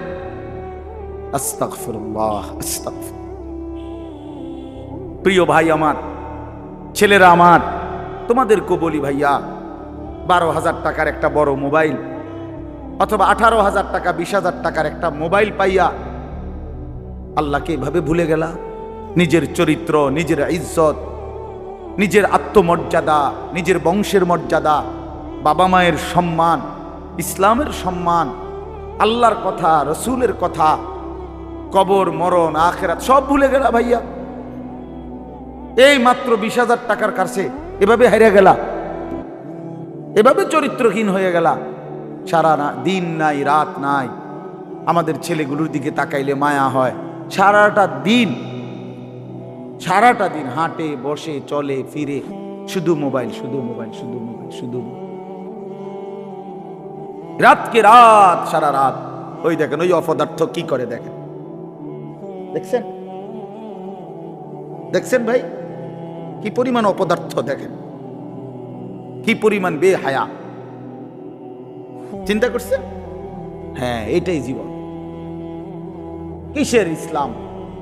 [SPEAKER 1] আস্তাগফিরুল্লাহ, আস্তাগফির। প্রিয় ভাই আমার, ছেলেরা আমার, তোমাদেরকে বলি ভাইয়া, 12,000 টাকার একটা বড় মোবাইল অথবা 18,000 টাকা 20,000 টাকার একটা মোবাইল পাইয়া আল্লাহকে এভাবে ভুলে গেলা। নিজের চরিত্র, নিজের ইজ্জত, নিজের আত্মমর্যাদা, নিজের বংশের মর্যাদা, বাবা মায়ের সম্মান, ইসলামের সম্মান, আল্লাহর কথা, রসুলের কথা, কবর, মরণ, আখিরাত সব ভুলে গেলা ভাইয়া। এই মাত্র 20,000 টাকার কাছে এভাবে হারিয়ে গেলা, এভাবে চরিত্রহীন হয়ে গেলা। সারা দিন নাই, রাত নাই। আমাদের ছেলেগুলোর দিকে তাকাইলে মায়া হয়। সারাটা দিন হাঁটে, বসে, চলে, ফিরে, শুধু মোবাইল, শুধু মোবাইল, শুধু মোবাইল, শুধু রাতকে রাত, সারা রাত। ওই দেখেন ওই অপদার্থ কি করে, দেখেন, দেখছেন, দেখছেন ভাই কি পরিমাণ অপদার্থ, দেখেন কি পরিমাণ বেহায়া। চিন্তা করছেন? হ্যাঁ, এটাই জীবন। কিসের ইসলাম?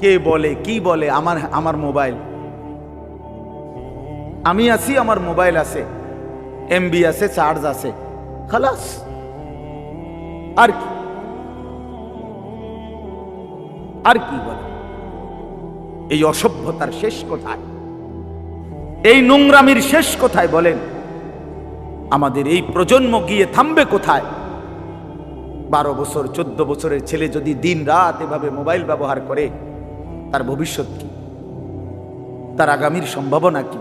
[SPEAKER 1] কে বলে, কি বলে আমার মোবাইল, আমি আছি, আমার মোবাইল আছে, এমবি আছে, চার্জ আছে, খালাস। আর কি, আর কি বলে? এই অসভ্যতার শেষ কোথায়? এই নোংরামির শেষ কোথায় বলেন? আমাদের এই প্রজন্ম গিয়ে থামবে কোথায়? 12 বছর 14 বছরের ছেলে যদি দিন রাত এভাবে মোবাইল ব্যবহার করে, তার ভবিষ্যৎ কি? তার আগামীর সম্ভাবনা কি?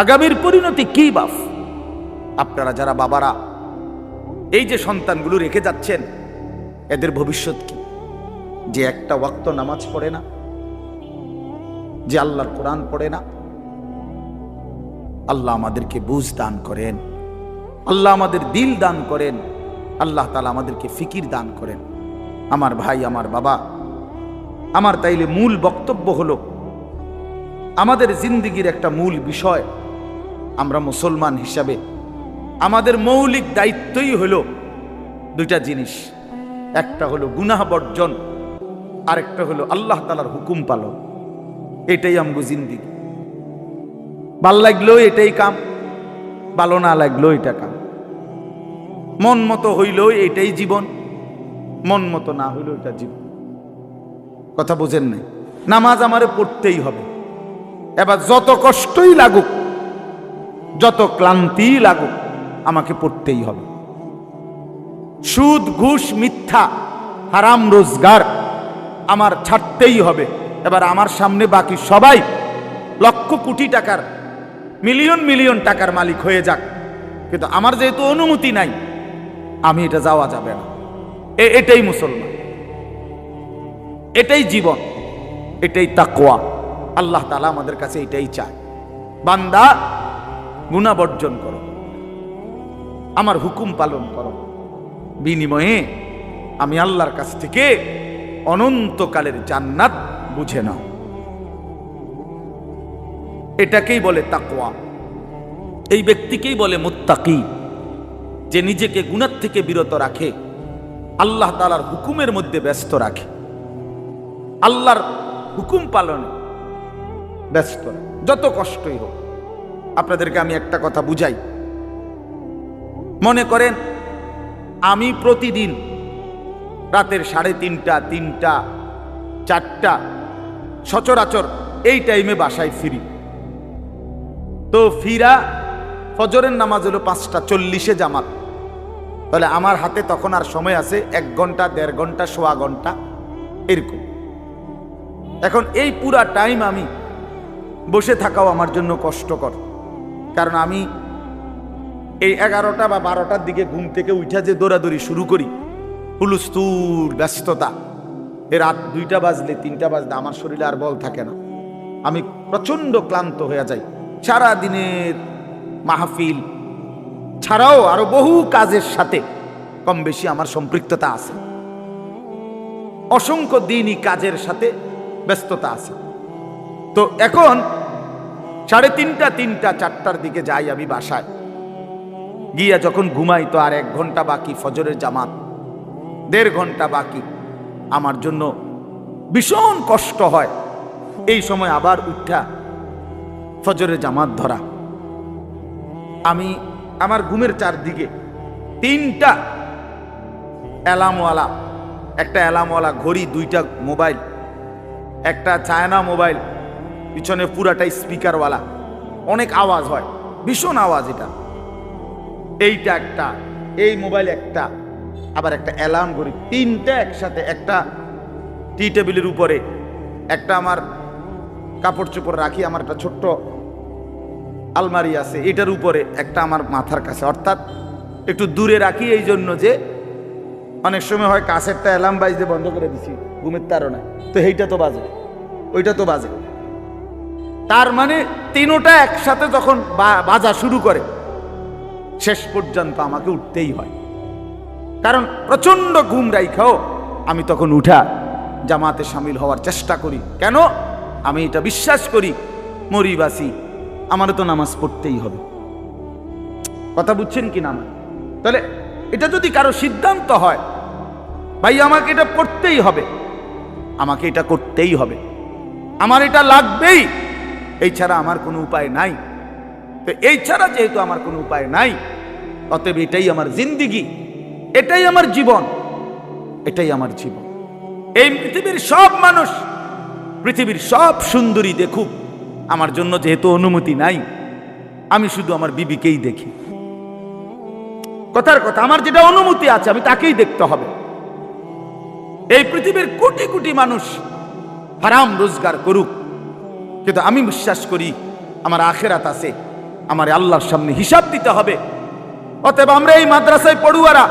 [SPEAKER 1] আগামীর পরিণতি কি বাপ? আপনারা যারা বাবারা এই যে সন্তানগুলো রেখে যাচ্ছেন, এদের ভবিষ্যৎ কি? যে একটা ওয়াক্ত নামাজ পড়ে না, যে আল্লাহর কোরআন পড়ে না। আল্লাহ আমাদেরকে বুঝ দান করেন, আল্লাহ আমাদের দিল দান করেন, আল্লাহ তাআলা আমাদেরকে ফিকির দান করেন। আমার ভাই, আমার বাবা, আমার তাইলে মূল বক্তব্য হলো, আমাদের জিন্দেগির একটা মূল বিষয়, আমরা মুসলমান হিসাবে আমাদের মৌলিক দায়িত্বই হলো দুইটা জিনিস। একটা হলো গুনাহ বর্জন, আরেকটা হলো আল্লাহ তাআলার হুকুম পালন। এটাই আমগো জিন্দেগি। ভাল লাগলো এটাই কাম, ভালো না লাগলো এটা কাম। মন মতো হইল এটাই জীবন, মন মতো না হইল এটা জীবন। কথা বুঝেন নাই? নামাজ আমারে পড়তেই হবে। এবার যত কষ্টই লাগুক, যত ক্লান্তি লাগুক, আমাকে পড়তেই হবে। সুদ, ঘুষ, মিথ্যা, হারাম রোজগার আমার ছাড়তেই হবে। এবার আমার সামনে বাকি সবাই লক্ষ কোটি টাকার মিলিয়ন মিলিয়ন টাকার মালিক হয়ে যাক, কিন্তু আমার যেহেতু অনুমতি নাই, আমি এটা যাওয়া যাবে না। এটাই মুসলমান, এটাই জীবন, এটাই তাকওয়া। আল্লাহ তাআলা আমাদের কাছে এটাই চায়, বান্দা গুনাহ বর্জন করো, আমার হুকুম পালন করো, বিনিময়ে আমি আল্লাহর কাছ থেকে অনন্তকালের জান্নাত বুঝে নাও। এটাকেই বলে তাকওয়া, এই ব্যক্তিকেই বলে মুত্তাকি, যে নিজেকে গুনাহ থেকে বিরত রাখে, আল্লাহ তাআলার হুকুমের মধ্যে ব্যস্ত রাখে, আল্লাহর হুকুম পালনে ব্যস্ত, যত কষ্টই হোক। আপনাদেরকে আমি একটা কথা বুঝাই। মনে করেন আমি প্রতিদিন রাতের 3:30, 3টা, 4টা সচরাচর এই টাইমে বাসায় ফিরি। তো ফিরা ফজরের নামাজ হলো 5:40 জামাত, তাহলে আমার হাতে তখন আর সময় আছে 1 ঘন্টা, 1.5 ঘন্টা, 1.25 ঘন্টা এরকম। এখন এই পুরা টাইম আমি বসে থাকাও আমার জন্য কষ্টকর, কারণ আমি এই 11টা বা 12টার দিকে ঘুম থেকে উঠা যে দৌড়াদৌড়ি শুরু করি, হুলস্থুল ব্যস্ততা, রাত 2টা বাজলে 3টা বাজলে আমার শরীরে আর বল থাকে না, আমি প্রচন্ড ক্লান্ত হয়ে যাই। সারা দিনের মাহফিল ছাড়াও আরো বহু কাজের সাথে কম বেশি আমার সম্পৃক্ততা আছে, অসংখ্য দিনই কাজের সাথে ব্যস্ততা আছে। তো এখন 3:30, 3টা, 4টার দিকে যাই আমি বাসায়, গিয়া যখন ঘুমাই তো আর 1 ঘন্টা বাকি ফজরের জামাত, 1.5 ঘন্টা বাকি। আমার জন্য ভীষণ কষ্ট হয় এই সময় আবার উঠা ফজরের জামাত ধরা। আমি আমার ঘুমের চারদিকে 3টা অ্যালার্মওয়ালা, একটা অ্যালার্মওয়ালা ঘড়ি, 2টা মোবাইল, একটা চায়না মোবাইল, পিছনে পুরাটাই স্পিকারওয়ালা, অনেক আওয়াজ হয়, ভীষণ আওয়াজ এটা। এইটা একটা, এই মোবাইল একটা, আবার একটা অ্যালার্ম ঘড়ি, 3টা একসাথে। একটা টি টেবিলের উপরে, একটা আমার কাপড় চোপড় রাখি, আমার একটা ছোট্ট আলমারি আছে, এটার উপরে, একটা আমার মাথার কাছে, অর্থাৎ একটু দূরে রাখি এই জন্য যে অনেক সময় হয় কাছেরটা অ্যালার্ম বাজতে বন্ধ করে দিছি ঘুমের তাড়নায়, তো এইটা তো বাজে, ওইটা তো বাজে। তার মানে 3টা একসাথে যখন বাজা শুরু করে, শেষ পর্যন্ত আমাকে উঠতেই হয়, কারণ প্রচন্ড ঘুম রাইখাও আমি তখন উঠা জামাতে শামিল হওয়ার চেষ্টা করি। কেন? আমি এটা বিশ্বাস করি, মরিবাসি আমারও তো নামাজ পড়তেই হবে। কথা বুঝছেন কি না? তাহলে এটা যদি কারো সিদ্ধান্ত হয়, ভাই আমাকে এটা পড়তেই হবে, আমাকে এটা করতেই হবে, আমার এটা লাগবেই, এই ছাড়া আমার কোনো উপায় নাই। তো এই ছাড়া যেহেতু আমার কোনো উপায় নাই, অতএব এটাই আমার জিন্দিগি, এটাই আমার জীবন, এটাই আমার জীবন। এই পৃথিবীর সব মানুষ, পৃথিবীর সব সুন্দরী দেখুক, আমার জন্য যেহেতু অনুমতি নাই, আমি শুধু আমার বিবিকেই দেখি। কথার কথা, আমার যেটা অনুমতি আছে আমি তাকেই দেখতে হবে। এই পৃথিবীর কোটি কোটি মানুষ হারাম রোজগার করুক, কিন্তু আমি বিশ্বাস করি আমার আখেরাত আছে, আমার আল্লাহর সামনে হিসাব দিতে হবে। অতএব আমরা এই মাদ্রাসায় পড়ুয়ারা,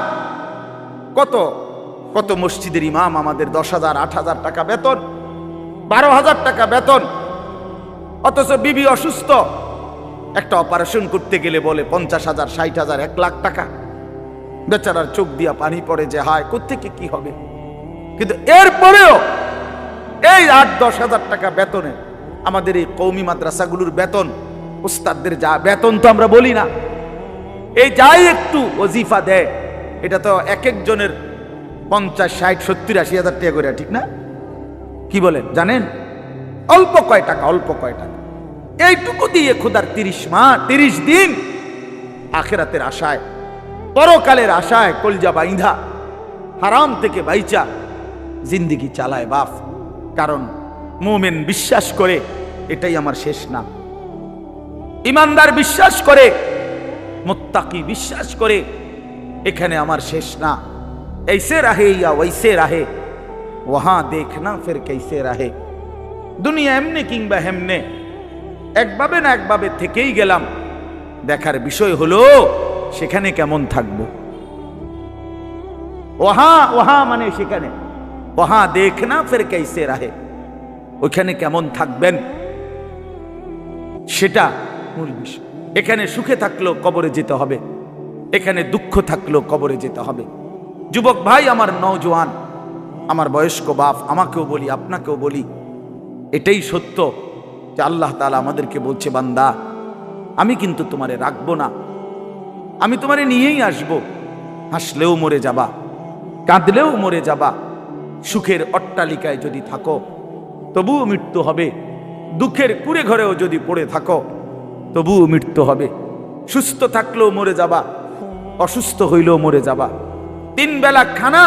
[SPEAKER 1] কত কত মসজিদের ইমাম, আমাদের 10,000, 8,000 টাকা বেতন, 12,000 টাকা বেতন, অথচ বিবি অসুস্থ, একটা অপারেশন করতে গেলে বলে 50,000, 60,000, 1 লাখ টাকা। বেচারার চোখ দিয়া পানি পড়ে যে হায় কোত্থেকে কি হবে। কিন্তু এরপরেও এই 8-10 হাজার টাকা বেতনে আমাদের এই কওমি মাদ্রাসাগুলোর বেতন, উস্তাদদের যা বেতন তো আমরা বলি না, এই যাই একটু ওজিফা দেয়, এটা তো এক একজনের 50, 60, 70, 80 হাজার টাকা করে, ঠিক না? কি বলেন জানেন? অল্প কয় টাকা, অল্প কয় টাকা। এইটুকু দিয়ে খোদার 30 মাস, 30 দিন আখেরাতের আশায়, পরকালের আশায় কলজা বাইন্ধা হারাম থেকে বাইচা জিন্দিগি চালায় বাপ। কারণ মুমিন বিশ্বাস করে এটাই আমার শেষ না, ইমানদার বিশ্বাস করে, মুত্তাকি বিশ্বাস করে এখানে আমার শেষ না। ऐसे रहे या वैसे रहे, वहां देखना फिर कैसे रहे। দুনিয়া এমনি কিংবা হেমনে, একভাবে না একভাবে থেকেই গেলাম। দেখার বিষয় হলো সেখানে কেমন থাকবো। ওহা ওহা মানে সেখানে, ওহা দেখনা ফের कैसे रहे, ওইখানে কেমন থাকবেন সেটা মূল বিষয়। এখানে সুখে থাকলেও কবরে যেতে হবে, এখানে দুঃখ থাকলেও কবরে যেতে হবে। যুবক ভাই আমার, নওজোয়ান আমার, বয়স্ক বাপ, আমাকেও বলি আপনাকেও বলি, এটাই সত্য যে আল্লাহ তাআলা আমাদেরকে বলছে, বান্দা আমি কিন্তু তোমারে রাখবো না, আমি তোমারে নিয়েই আসবো। হাসলেও মরে যাবা, কাঁদলেও মরে যাবা। সুখের অট্টালিকায় যদি থাকো তবুও মৃত্যু হবে, দুঃখের কুড়ে ঘরেও যদি পড়ে থাকো তবুও মৃত্যু হবে। সুস্থ থাকলেও মরে যাবা, অসুস্থ হইলেও মরে যাবা। 3 বেলা খানা,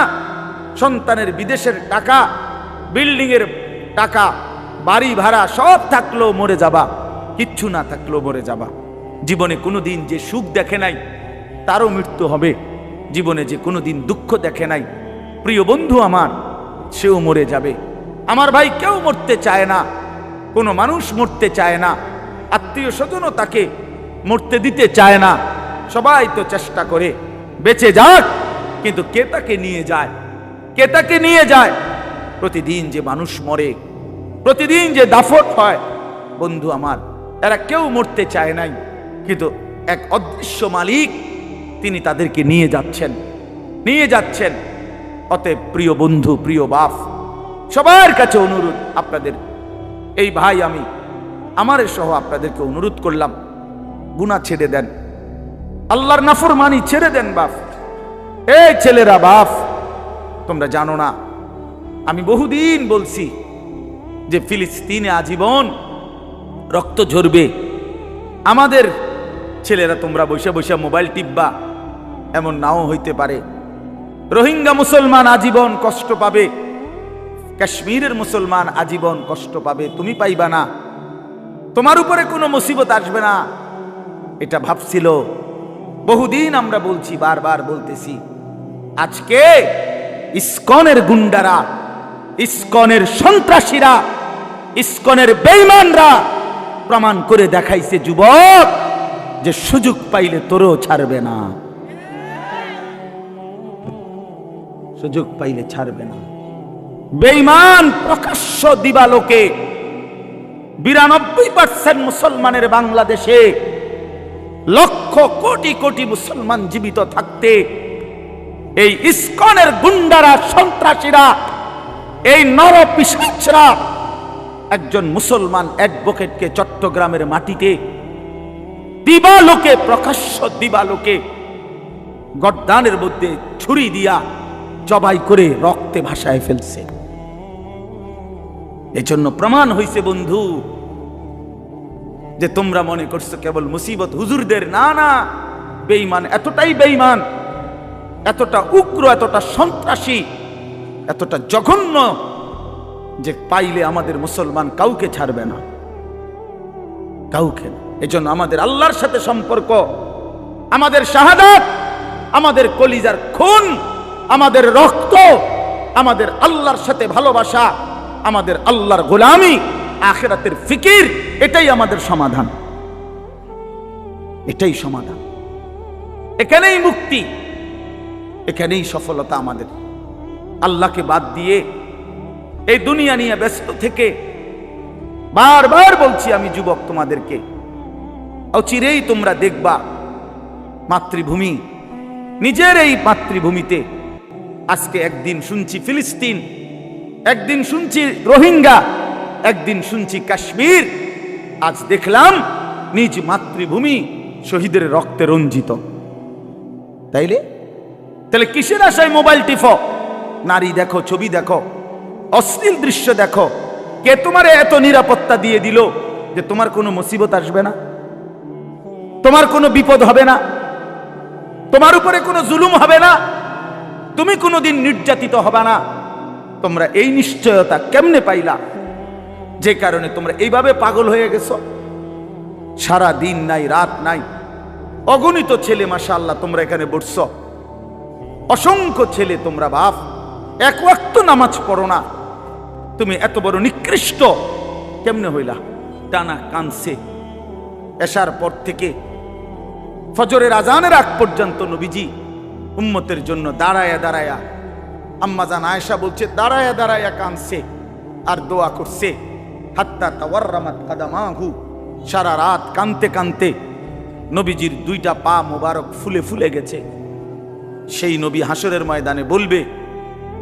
[SPEAKER 1] সন্তানের বিদেশের টাকা, বিল্ডিং এর টাকা, বাড়ি ভাড়া সব থাকলেও মরে যাবা, কিচ্ছু না থাকলেও মরে যাবা। জীবনে কোনোদিন যে সুখ দেখে নাই তারও মৃত্যু হবে, জীবনে যে কোনোদিন দুঃখ দেখে নাই প্রিয় বন্ধু আমার, সেও মরে যাবে। আমার ভাই, কেউ মরতে চায় না, কোনো মানুষ মরতে চায় না, আত্মীয় স্বজনও তাকে মরতে দিতে চায় না। সবাই তো চেষ্টা করে বেঁচে যাক, কিন্তু কে তাকে নিয়ে যায়, কে তাকে নিয়ে যায়? প্রতিদিন যে মানুষ মরে, প্রতিদিন যে দাফন হয়, বন্ধু আমার, এরা কেউ মরতে চায় নাই, কিন্তু এক অদৃশ্য মালিক তিনি তাদেরকে নিয়ে যাচ্ছেন, নিয়ে যাচ্ছেন। অতএব প্রিয় বন্ধু, প্রিয় বাপ, সবার কাছে অনুরোধ, আপনাদের এই ভাই আমি আমার সহ আপনাদেরকে অনুরোধ করলাম, গুনাহ ছেড়ে দেন, আল্লাহর নাফরমানি ছেড়ে দেন। বাপ, এই ছেলেরা, বাপ তোমরা জানো না, আমি বহুদিন বলছি যে ফিলিস্তিনে আজীবন রক্ত ঝরবে। আমাদের ছেলেরা তোমরা বসে বসে মোবাইল টিপবা, এমন নাও হইতে পারে। রোহিঙ্গা মুসলমান আজীবন কষ্ট পাবে, কাশ্মীরের মুসলমান আজীবন কষ্ট পাবে, তুমি পাইবা না, তোমার উপরে কোনো মুসিবত আসবে না, এটা ভাবছিল। বহুদিন আমরা বলছি, বারবার বলতেছি। আজকে ইসকনের গুন্ডারা, ইসকনের সন্ত্রাসীরা, ইসকনের বেঈমানরা প্রমাণ করে দেখাইছে যুবক, যে সুযোগ পাইলে তোরও ছাড়বে না, সুযোগ পাইলে ছাড়বে না। বেঈমান প্রকাশ্য দিবালোকে 92% মুসলমানের বাংলাদেশে, লক্ষ কোটি কোটি মুসলমান জীবিত থাকতে এই ইসকনের গুন্ডারা, সন্ত্রাসীরা, এই নরপিশাচরা একজন মুসলমান অ্যাডভোকেটকে চট্টগ্রামের মাটিতে দিবালোকে, প্রকাশ্য দিবালোকে গর্দানের মধ্যে ছুরি দিয়া জবাই করে রক্তে ভাসায় ফেলছে। এজন্য প্রমাণ হইছে বন্ধু, যে তোমরা মনে করছো কেবল মুসিবত হুজুরদের, না না, বেঈমান এতটাই বেঈমান, এতটা উগ্র, এতটা সন্ত্রাসী, এতটা জঘন্য, যে পাইলে আমাদের মুসলমান কাউকে ছাড়বে না, কাউকে। এজন্য আমাদের আল্লাহর সাথে সম্পর্ক, আমাদের শাহাদাত, আমাদের কলিজার খুন, আমাদের রক্ত, আমাদের আল্লাহর সাথে ভালোবাসা, আমাদের আল্লাহর গোলামি, আখিরাতের ফিকির, এটাই আমাদের সমাধান, এটাই সমাধান। এখানেই মুক্তি, এখানেই সফলতা আমাদের। আল্লাহকে বাদ দিয়ে এই দুনিয়া নিয়ে ব্যস্ত থেকে, বারবার বলছি আমি যুবক তোমাদেরকে, অচিরেই তোমরা দেখবা মাতৃভূমি, নিজের এই মাতৃভূমিতে, আজকে একদিন শুনছি ফিলিস্তিন, একদিন শুনছি রোহিঙ্গা, একদিন শুনছি কাশ্মীর, আজ দেখলাম নিজ মাতৃভূমি শহীদের রক্তে রঞ্জিত। তাইলে কিসের আশায় মোবাইল টিপো, নারী দেখো, ছবি দেখো, অশ্লীল দৃশ্য দেখো? কে তোমারে এত নিরাপত্তা দিয়ে দিল যে তোমার কোনো মুসিবত আসবে না, তোমার কোনো বিপদ হবে না, তোমার উপরে কোনো জুলুম হবে না, তুমি কোনোদিন নির্যাতিত হবে না? তোমরা এই নিশ্চয়তা কেমনে পাইলা? যে কারণে তোমরা এইভাবে পাগল হয়ে গেছো। সারা দিন নাই, রাত নাই, অগণিত ছেলে মাশাআল্লাহ তোমরা এখানে বসছো, অসংখ্য ছেলে তোমরা বাপ, এক ওয়াক্ত নামাজ পড়ো না, তুমি এত বড় নিকৃষ্ট কেমনে হইলা? টানা কানছে এশার পর থেকে ফজরের আজানের আগ পর্যন্ত নবীজি উম্মতের জন্য দাঁড়ায়া দাঁড়ায়া, আম্মাজান আয়েশা বলছে দাঁড়ায়া দাঁড়ায়া কাঁদছে আর দোয়া করছে, হাত্তা তাওয়াররামাত কাদামাহু, সারা রাত কাঁদতে কাঁদতে নবীজির দুইটা পা মোবারক ফুলে ফুলে গেছে। সেই নবী হাসরের ময়দানে বলবে,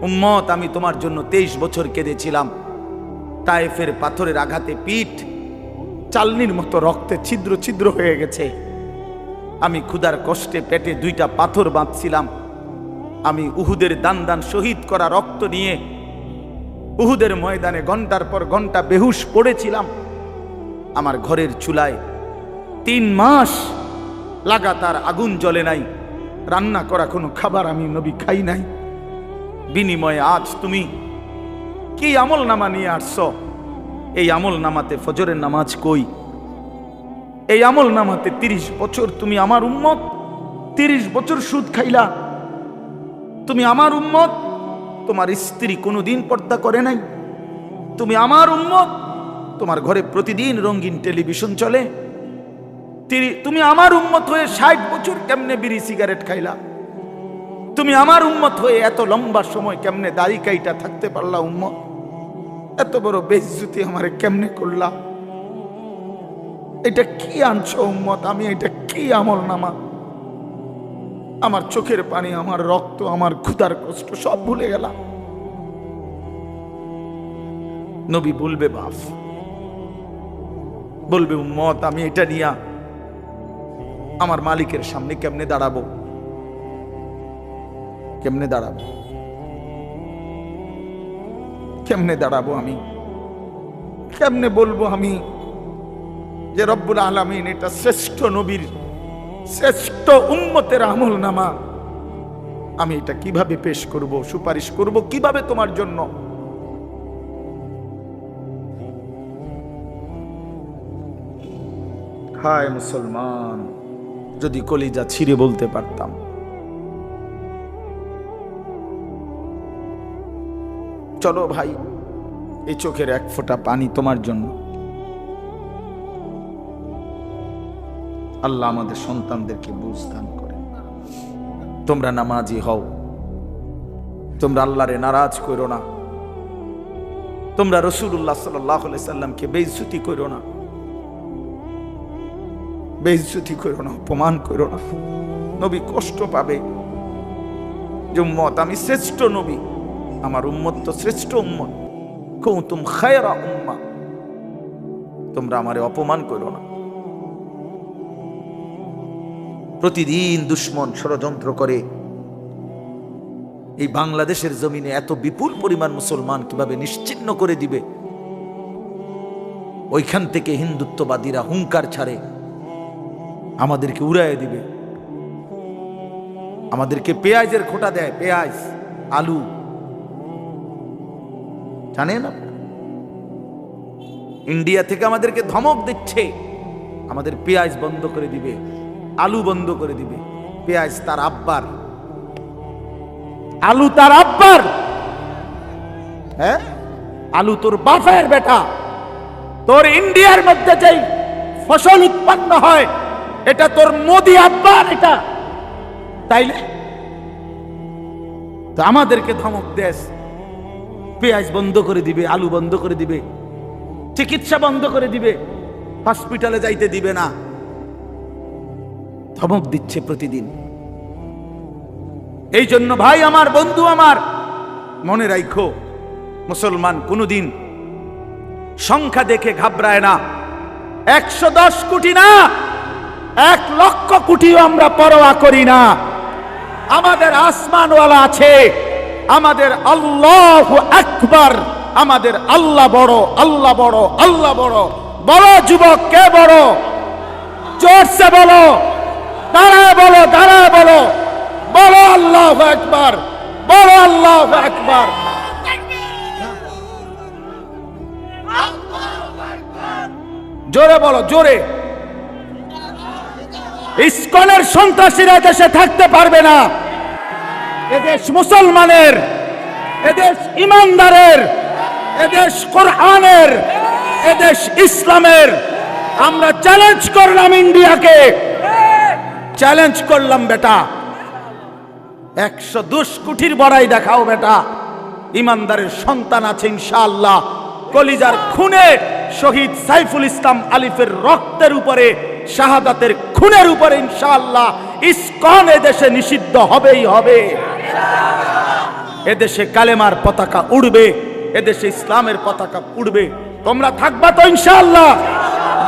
[SPEAKER 1] উম্মত আমি তোমার জন্য 23 বছর কেঁদেছিলাম, তায়েফের পাথরের আঘাতে পিঠ চালনির মতো রক্তে ছিদ্র ছিদ্র হয়ে গেছে, আমি ক্ষুধার কষ্টে পেটে দুইটা পাথর বাঁধছিলাম, আমি উহুদের দান দান শহীদ করা রক্ত নিয়ে উহুদের ময়দানে ঘন্টার পর ঘন্টা বেহুশ পড়েছিলাম, আমার ঘরের চুলায় 3 মাস লাগাতার আগুন জ্বলে নাই, রান্না করা কোনো খাবার আমি নবী খাই নাই, বিনিময়ে আজ তুমি কি আমল নামা নিয়ে আসছো? এই আমল নামাতে ফজরের নামাজ কই? এই আমল নামাতে 30 বছর তুমি আমার উম্মত, 30 বছর সুদ খাইলা, তুমি আমার উম্মত, তোমার স্ত্রী কোনোদিন পর্দা করে নাই, তুমি আমার উম্মত, তোমার ঘরে প্রতিদিন রঙিন টেলিভিশন চলে, তুমি আমার উম্মত হয়ে 60 বছর কেমনে বিড়ি সিগারেট খাইলা, তুমি আমার উম্মত হয়ে এত লম্বা সময় কেমনে দাড়ি কাইটা থাকতে পারলা উম্মত, এত বড় বেইজ্জতি আমারে কেমনে করলা, এটা কি আনছো উম্মত? আমি এটা কি আমল নামা? আমার চোখের পানি, আমার রক্ত, আমার ক্ষুধার কষ্ট সব ভুলে গেলাম। নবী বলবে বাপ, বলবে উম্মত আমি এটা নিয়া আমার মালিকের সামনে কেমনে দাঁড়াবো? কেমনে দাঁড়াবো? কেমনে দাঁড়াবো? আমি কেমনে বলবো আমি যে রব্বুল আলামিন এটা শ্রেষ্ঠ নবীর শ্রেষ্ঠ উম্মতের আমল নামা, আমি এটা কিভাবে পেশ করব, সুপারিশ করব কিভাবে তোমার জন্য? হায় মুসলমান, যদি কলিজা ছিঁড়ে বলতে পারতাম। চলো ভাই, এই চোখের এক ফোঁটা পানি তোমার জন্য। আল্লাহ আমাদের সন্তানদেরকে বুঝ দান করেন। তোমরা নামাজি হও, তোমরা আল্লাহরে নারাজ করো না, তোমরা রাসূলুল্লাহ সাল্লাল্লাহু আলাইহি সাল্লামকে বেইজ্জতি করো না, বেইজ্জতি করো না, অপমান করো না। নবী কষ্ট পাবে যে উম্মত আমি শ্রেষ্ঠ নবী, আমার উম্মত তো শ্রেষ্ঠ উম্মত, কুনতুম খায়রা উম্মাহ, তোমরা আমারে অপমান করো না। প্রতিদিন দুশ্মন ষড়যন্ত্র করে এই বাংলাদেশের জমিনে এত বিপুল পরিমাণ মুসলমান কিভাবে নিশ্চিহ্ন করে দিবে। ওইখান থেকে হিন্দুত্ববাদীরা হুঙ্কার ছাড়ে আমাদেরকে উড়াইয়ে দিবে, আমাদেরকে পেঁয়াজের খোটা দেয়, পেঁয়াজ আলু, জানেন না? ইন্ডিয়া থেকে আমাদেরকে ধমক দিচ্ছে, আমাদের পেঁয়াজ বন্ধ করে দিবে, আলু বন্ধ করে দিবে। পেঁয়াজ তার আব্বার, আলু তার আব্বার, হ্যাঁ আলু তোর বাপের বেটা। তোর ইন্ডিয়ার মধ্যে যেই ফসল উৎপন্ন হয় এটা তোর মোদি আব্বার, এটা তাইলে তো আমাদেরকে ধমক দেশ, পেঁয়াজ বন্ধ করে দিবে, আলু বন্ধ করে দিবে, চিকিৎসা বন্ধ করে দিবে, হসপিটালে যাইতে দিবে না, ধমক দিচ্ছে প্রতিদিন। এই জন্য ভাই আমার, বন্ধু আমার, মনে রাখো মুসলমান কোনদিন সংখ্যা দেখে ঘাবড়ায় না। 110 কোটি না, 1 লক্ষ কোটিও আমরা পরোয়া করি না। আমাদের আসমানওয়ালা আছে, আমাদের আল্লাহু আকবার, আমাদের আল্লাহ বড়, আল্লাহ বড়, আল্লাহ বড়। বড় যুবক কে বড়? জোরসে বলো, দাঁড়ায় বলো, দাঁড়ায় বলো, বলো আল্লাহু আকবার, বলো আল্লাহু আকবার। জোরে বলো, জোরে। ইসকনের সন্ত্রাসীরা দেশে থাকতে পারবে না। এদেশ মুসলমানের, এদেশ ইমানদারের, এদেশ কোরআনের, এদেশ ইসলামের, আমরা চ্যালেঞ্জ করলাম ইন্ডিয়াকে, চ্যালেঞ্জ করলাম বেটা, 110 কোটির বড়াই দেখাও বেটা। ইমানদারের সন্তান আছে ইনশাআল্লাহ। কলিজার খুনে শহীদ সাইফুল ইসলাম আলিফের রক্তের উপরে, শাহাদাতের খুনের উপরে ইনশাআল্লাহ ইসকন এদেশে নিষিদ্ধ হবেই হবে। এদেশে কালেমার পতাকা উড়বে, এদেশে ইসলামের পতাকা উড়বে। তোমরা থাকবা তো ইনশাআল্লাহ?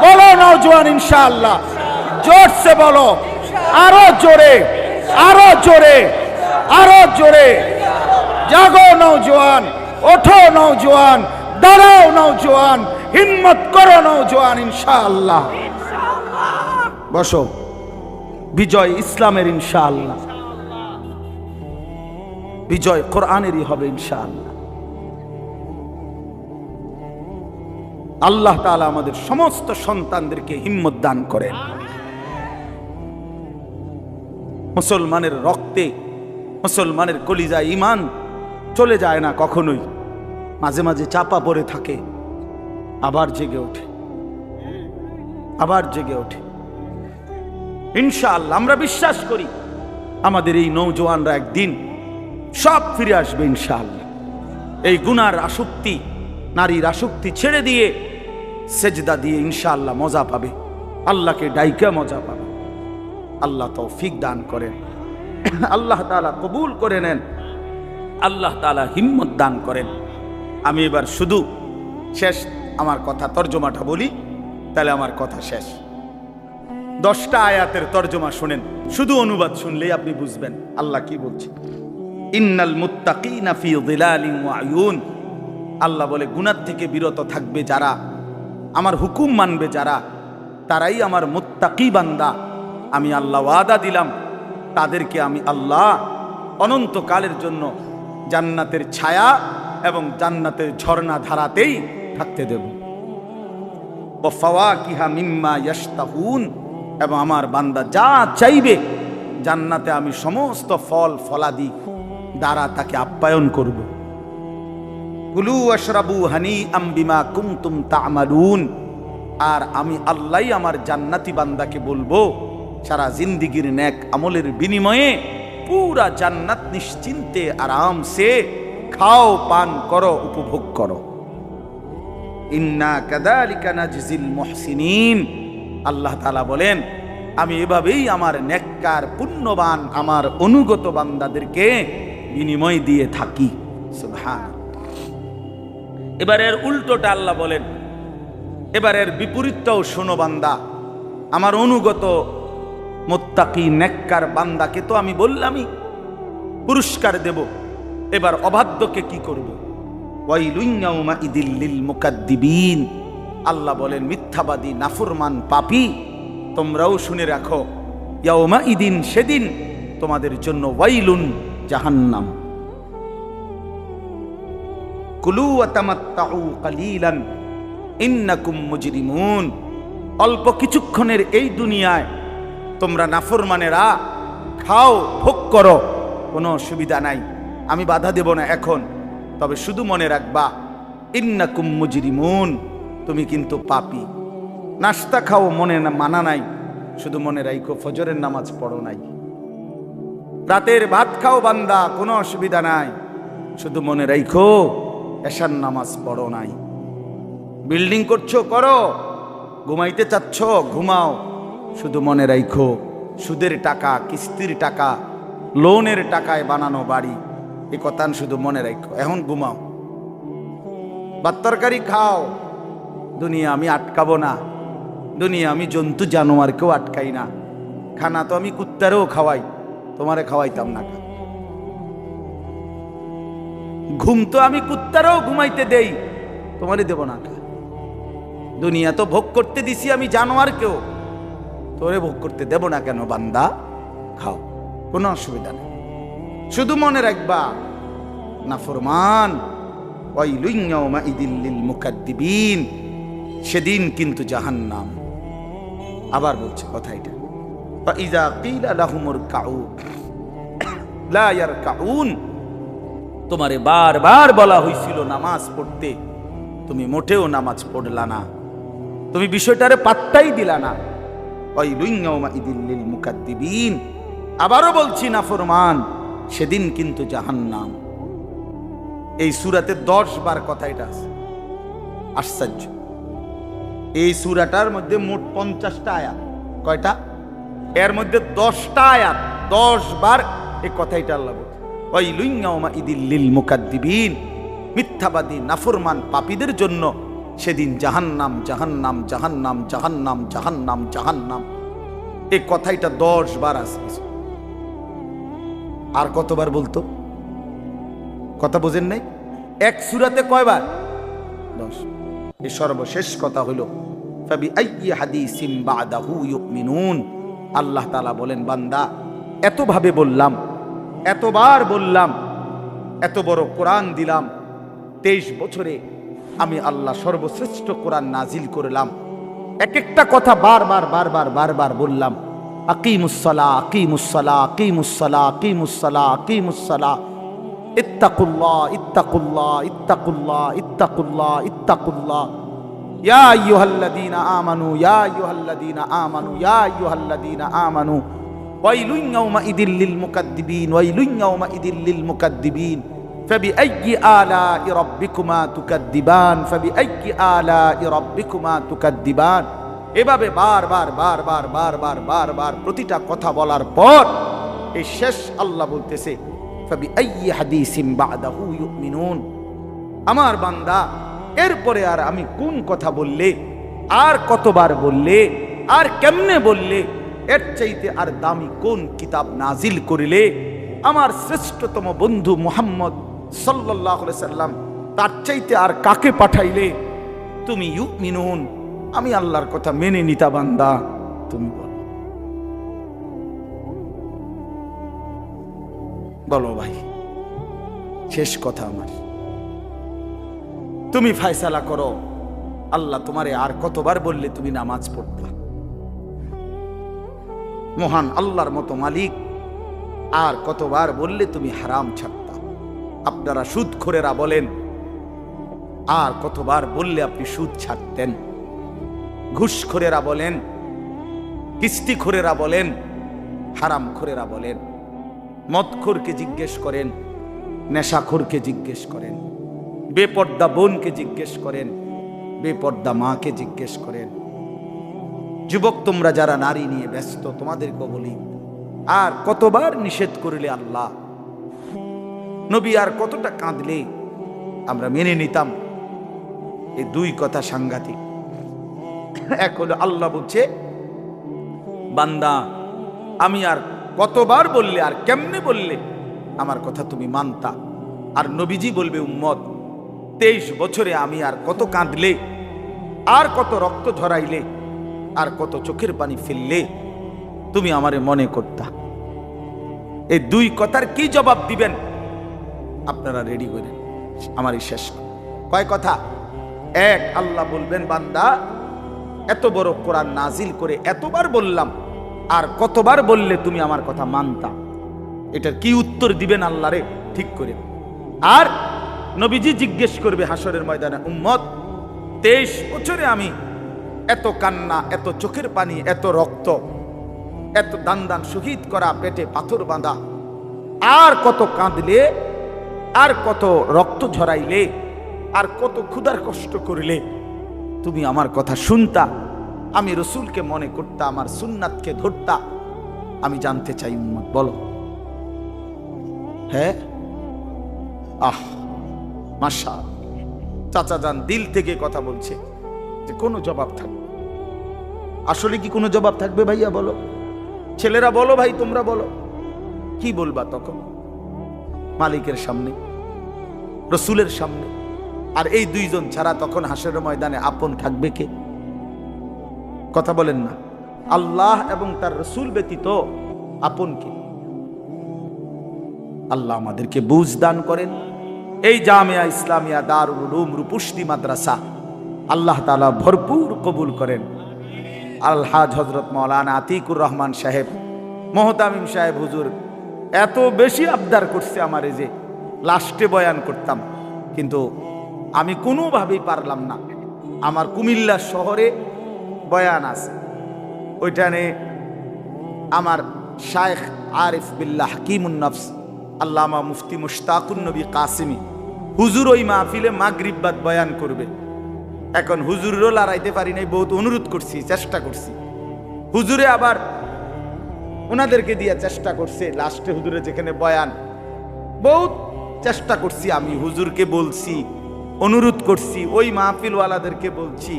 [SPEAKER 1] বলো নওজোয়ান ইনশাআল্লাহ, জোরসে বলো, আরো জোরে, আরো জোরে, আরো জোরে। জাগো নওজোয়ান, ওঠো নওজোয়ান, দাঁড়াও নওজোয়ান, হিম্মত করো নওজোয়ান ইনশাআল্লাহ। বসো, বিজয় ইসলামের ইনশাআল্লাহ, বিজয় কোরআনেরই হবে ইনশাআল্লাহ। আল্লাহ তাআলা আমাদের সমস্ত সন্তানদেরকে হিম্মত দান করেন। মুসলমানের রক্তে, মুসলমানের কলিজায় ঈমান চলে যায় না কখনোই, মাঝে মাঝে চাপা পড়ে থাকে, আবার জেগে ওঠে, আবার জেগে ওঠে ইনশাআল্লাহ। আমরা বিশ্বাস করি আমাদের এই নওজোয়ানরা একদিন সব ফিরে আসবে ইনশাআল্লাহ। এই গুনার আসক্তি, নারীর আসক্তি ছেড়ে দিয়ে সেজদা দিয়ে ইনশাআল্লাহ মজা পাবে, আল্লাহকে ডাইকা মজা পাবে। আল্লাহ তৌফিক দান করেন, আল্লাহ তাআলা কবুল করে নেন, আল্লাহ তাআলা হিম্মত দান করেন। আমি এবার শুধু শেষ আমার কথা তর্জমাটা বলি, তাহলে আমার কথা শেষ। 10টা আয়াতের তর্জমা শুনেন, শুধু অনুবাদ শুনলেই আপনি বুঝবেন আল্লাহ কি বলছে। ইন্নাল মুত্তাকিনা ফি যিলালিন ওয়া আয়ুন, আল্লাহ বলে গুনাহ থেকে বিরত থাকবে যারা, আমার হুকুম মানবে যারা, তারাই আমার মুত্তাকি বান্দা। আমি আল্লাহ ওয়াদা দিলাম তাদেরকে আমি আল্লাহ অনন্তকালের জন্য জান্নাতের ছায়া এবং জান্নাতের ঝর্ণা ধারাতেই থাকতে দেব। ওয়া ফাওয়াকিহা মিম্মা ইয়াশতাহুন, এবং আমার বান্দা যা চাইবে জান্নাতে আমি সমস্ত ফল ফলাদি দ্বারা তাকে আপ্যায়ন করব। কুলু ওয়াশরাবু হানিআম বিমা কুনতুম তা'মালুন, আর আমি আল্লাহই আমার জান্নাতি বান্দাকে বলবো সারা জিন্দেগীর নেক আমলের বিনিময়ে পুরা জান্নাত নিশ্চিন্তে আরামসে খাও, পান করো, উপভোগ করো। ইন্না কাযালিকা নাজজিল মুহসিনিন, আল্লাহ তাআলা বলেন আমি এভাবেই আমার নেককার পুণ্যবান আমার অনুগত বান্দাদেরকে বিনিময় দিয়ে থাকি। সুবহানাল্লাহ। এবারের উল্টোটা আল্লাহ বলেন, এবারের বিপরীতটাও শোনো বান্দা, আমার অনুগত মুত্তাকি নেককার বান্দাকে তো আমি বললামই পুরস্কার দেব, এবার অবাধ্যকে কি করব? ওয়াইলুন ইয়াউমাইযিল লিল মুকাদ্দিবিন, আল্লাহ বলেন মিথ্যাবাদী নাফরমান পাপী তোমরাও শুনে রাখো, ইয়াউমাইদিন, সেদিন তোমাদের জন্য ওয়াইলুন, জাহান্নাম। কুলু ওয়া তামাত্তাউ কালিলান ইন্নাকুম মুজরিমুন, অল্প কিছুক্ষণের এই দুনিয়ায় তোমরা নাফরমানেরা খাও, ভোগ করো, কোনো অসুবিধা নাই, আমি বাধা দেব না এখন, তবে শুধু মনে রাখবা ইন্নাকুম মুজরিমুন, তুমি কিন্তু পাপী। নাস্তা খাও, মনে মানা নাই, শুধু মনে রাখো ফজরের নামাজ পড়ো নাই। রাতের ভাত খাও বান্দা, কোনো অসুবিধা নাই, শুধু মনে রাখো এশার নামাজ পড়ো নাই। বিল্ডিং করছো, করো, ঘুমাইতে চাচ্ছ, ঘুমাও, শুধু মনে রাখো সুদের টাকা, কিস্তির টাকা, লোনের টাকায় বানানো বাড়ি, এ কথা শুধু মনে রাখো। এখন ঘুমাও, ভাত তরকারি খাও, দুনিয়া আমি আটকাবো না, দুনিয়া আমি জন্তু জানোয়ারকেও আটকাই না, খানা তো আমি কুত্তারেও খাওয়াই, তোমারে খাওয়াইতাম না। ঘুম তো আমি কুত্তারেও ঘুমাইতে দেই, তোমারে দেব না। দুনিয়া তো ভোগ করতে দিছি আমি জানোয়ারকেও, তোরে ভোগ করতে দেব না কেন? বান্দা খাও, কোনো অসুবিধা নেই, শুধু মনে রাখবা নাফরমান ওয়াইলুন ইয়াউমাইযিল লিল মুকাদ্দিবিন, সেদিন কিন্তু জাহান্নাম। আবার বলছে কথা এটা, ফাইযা কিলা লাহুমুর কাউ লা ইয়ারকাউন, তোমারে বারবার বলা হয়েছিল নামাজ পড়তে, তুমি মোটেও নামাজ পড়লা না। তুমি বিষয়টারে পাত্তাই দিলা না। ওয়াইলুন ইয়াউমাইযিল লিল মুকাদ্দিবিন, আবারও বলছি নাফরমান, সেদিন কিন্তু জাহান্নাম। এই সূরাতে 10 বার কথা এটা আছে। আশ্চর্য, এই সূরাটার মধ্যে মোট 50টা আয়াত। কয়টা? এর মধ্যে 10টা আয়াত, 10 বার এই কথাইটা আল্লাহ বলছে। ওয়াইলুন ইয়াউমাইযিল লিল মুকাদ্দিবিন, মিথ্যাবাদী নাফরমান পাপীদের জন্য সেদিন জাহান্নাম, জাহান্নাম, জাহান্নাম, জাহান্নাম, জাহান্নাম, জাহান্নাম। এই কথাইটা 10 বার আছে। আর কতবার বলতো? কথা বোঝেন নাই? এক সূরাতে কয়বার? 10। এই সর্বশেষ কথা হলো ফাবি আইয়ি হাদিসিম বাদাহু ইউমিনুন। আল্লাহ তাআলা বলেন, বান্দা এতভাবে বললাম, এতবার বললাম, এত বড় কোরআন দিলাম, 23 বছরে আমি আল্লাহ সর্বশ্রেষ্ঠ কোরআন নাজিল করলাম, এক একটা কথা বারবার বারবার বারবার বললাম, আকিমুস-সালাহ, আকিমুস-সালাহ, আকিমুস-সালাহ, আকিমুস-সালাহ, আকিমুস-সালাহ, ইত্তাকুল্লাহ, ইত্তাকুল্লাহ, ইত্তাকুল্লাহ, ইত্তাকুল্লাহ, ইত্তাকুল্লাহ, ইয়া আইয়ুহাল্লাযীনা আমানু, ইয়া আইয়ুহাল্লাযীনা আমানু, ইয়া আইয়ুহাল্লাযীনা আমানু, ওয়াইলুন ইয়াউমাইযিল লিল মুকাদ্দিবিন, ওয়াইলুন ইয়াউমাইযিল লিল মুকাদ্দিবিন, ফাবিআইয়ি আলাই রাব্বিকুমা তুকাদ্দিবান, ফাবিআইয়ি আলাই রাব্বিকুমা তুকাদ্দিবান। এভাবে বারবার বারবার বারবার বারবার প্রতিটা কথা বলার পর এই শেষ আল্লাহ বলতেছে, ফাবিআইয়ি হাদিসিম বাদাহু ইউমিনুন। আমার বান্দা, এরপরে আর আমি কোন কথা বললে, আর কতবার বললে, আর কেমনে বললে, এর চাইতে আর দামি কোন কিতাব নাজিল করিলে, আমার শ্রেষ্ঠতম বন্ধু মুহাম্মদ সাল্লাল্লাহু আলাইহি সাল্লাম, তার চাইতে আর কাকে পাঠাইলে তুমি ইউমিনুন, আমি আল্লাহর কথা মেনে নিতা বান্দা? তুমি বলো, বলো ভাই। শেষ কথা আমার, তুমি ফয়সালা করো। আল্লাহ তোমারে আর কতবার বললে তুমি নামাজ পড়তা? মহান আল্লাহর মতো মালিক আর কতবার বললে তুমি হারাম ছাড়তা? আপনারা সুদখোরেরা বলেন, আর কতবার বললে আপনি সুদ ছাড়তেন? ঘুষখোরেরা বলেন, কিস্তিখোরেরা বলেন, হারামখোরেরা বলেন, মদখোরকে জিজ্ঞেস করেন, নেশাখোরকে জিজ্ঞেস করেন, বেপর্দা বোনকে জিজ্ঞেস করেন, বেপর্দা মাকে জিজ্ঞেস করেন। যুবক তোমরা যারা নারী নিয়ে ব্যস্ত, তোমাদেরকে বলি, আর কতবার নিষেধ করিলে আল্লাহ, নবী আর কতটা কাঁদলে আমরা মেনে নিতাম? এই দুই কথা সাংঘাতিক। এক হলো আল্লাহ বলছে, বান্দা আমি আর কতবার বললে, আর কেমনে বললে আমার কথা তুমি মানতা? আর নবীজি বলবে, উম্মত 23 বছরে আমি আর কত কাঁদলে, আর কত রক্ত ঝরাইলে, আর কত চোখের পানি ফেললে তুমি আমারে মনে করতা? এই দুই কথার কি জবাব দিবেন? আপনারা রেডি করেন। আমার এই শেষ কয় কথা। এক, আল্লাহ বলবেন, বান্দা এত বড় কোরআন নাজিল করে এতবার বললাম, আর কতবার বললে তুমি আমার কথা মানতা? এটার কি উত্তর দিবেন আল্লাহরে? ঠিক করে। আর নবীজি জিজ্ঞেস করবে হাসরের ময়দানে, উম্মত 23 বছরে আমি এত কান্না, এত চোখের পানি, এত রক্ত, এত দান দান শহীদ করা, পেটে পাথর বাঁধা, আর কত কাঁদলে, আর কত রক্ত ঝরাইলে, আর কত ক্ষুধার কষ্ট করিলে তুমি আমার কথা শুনতা? আমি রসুলকে মনে করতা, আমার সুন্নাতকে ধরতা? আমি জানতে চাই, উম্মত বলো। হ্যাঁ, আহ মাশা, চাচা যান দিল থেকে কথা বলছে যে কোনো জবাব থাকবে? আসলে কি কোনো জবাব থাকবে ভাইয়া? বলো, ছেলেরা বলো, ভাই তোমরা বলো, কি বলবা তখন? মালিকের সামনে, রসুলের সামনে। আর এই দুইজন ছাড়া তখন হাসরের ময়দানে আপন থাকবে কে? কথা বলেন না। আল্লাহ এবং তার রসুল ব্যতীত আপন কে? আল্লাহ আমাদেরকে বুঝ দান করেন। এই জামিয়া ইসলামিয়া দারুল উলুম রূপসী মাদ্রাসা আল্লাহ তাআলা ভরপুর কবুল করেন। আলহাজ হযরত মাওলানা আতিকুর রহমান সাহেব, মোহতামিম সাহেব হুজুর এত বেশি আবদার করছে আমারে যে লাস্টে বয়ান করতাম, কিন্তু আমি কোনোভাবেই পারলাম না। আমার কুমিল্লা শহরে বয়ান আছে, ওইটানে আমার শায়েখ আরিফ বিল্লাহ হাকিমুন নফস আল্লামা মুফতি মুশতাকুন নবী কাসিমি হুজুর ওই মাহফিলে মাগরিব বাদ বয়ান করবে। এখন হুজুরেরও লড়াইতে পারি নাই, বহুত অনুরোধ করছি, চেষ্টা করছি। হুজুরে আবার ওনাদেরকে দিয়ে চেষ্টা করছে, লাস্টে হুজুরে যেখানে বয়ান, বহুত চেষ্টা করছি আমি, হুজুরকে বলছি, অনুরোধ করছি, ওই মাহফিলওয়ালাদেরকে বলছি,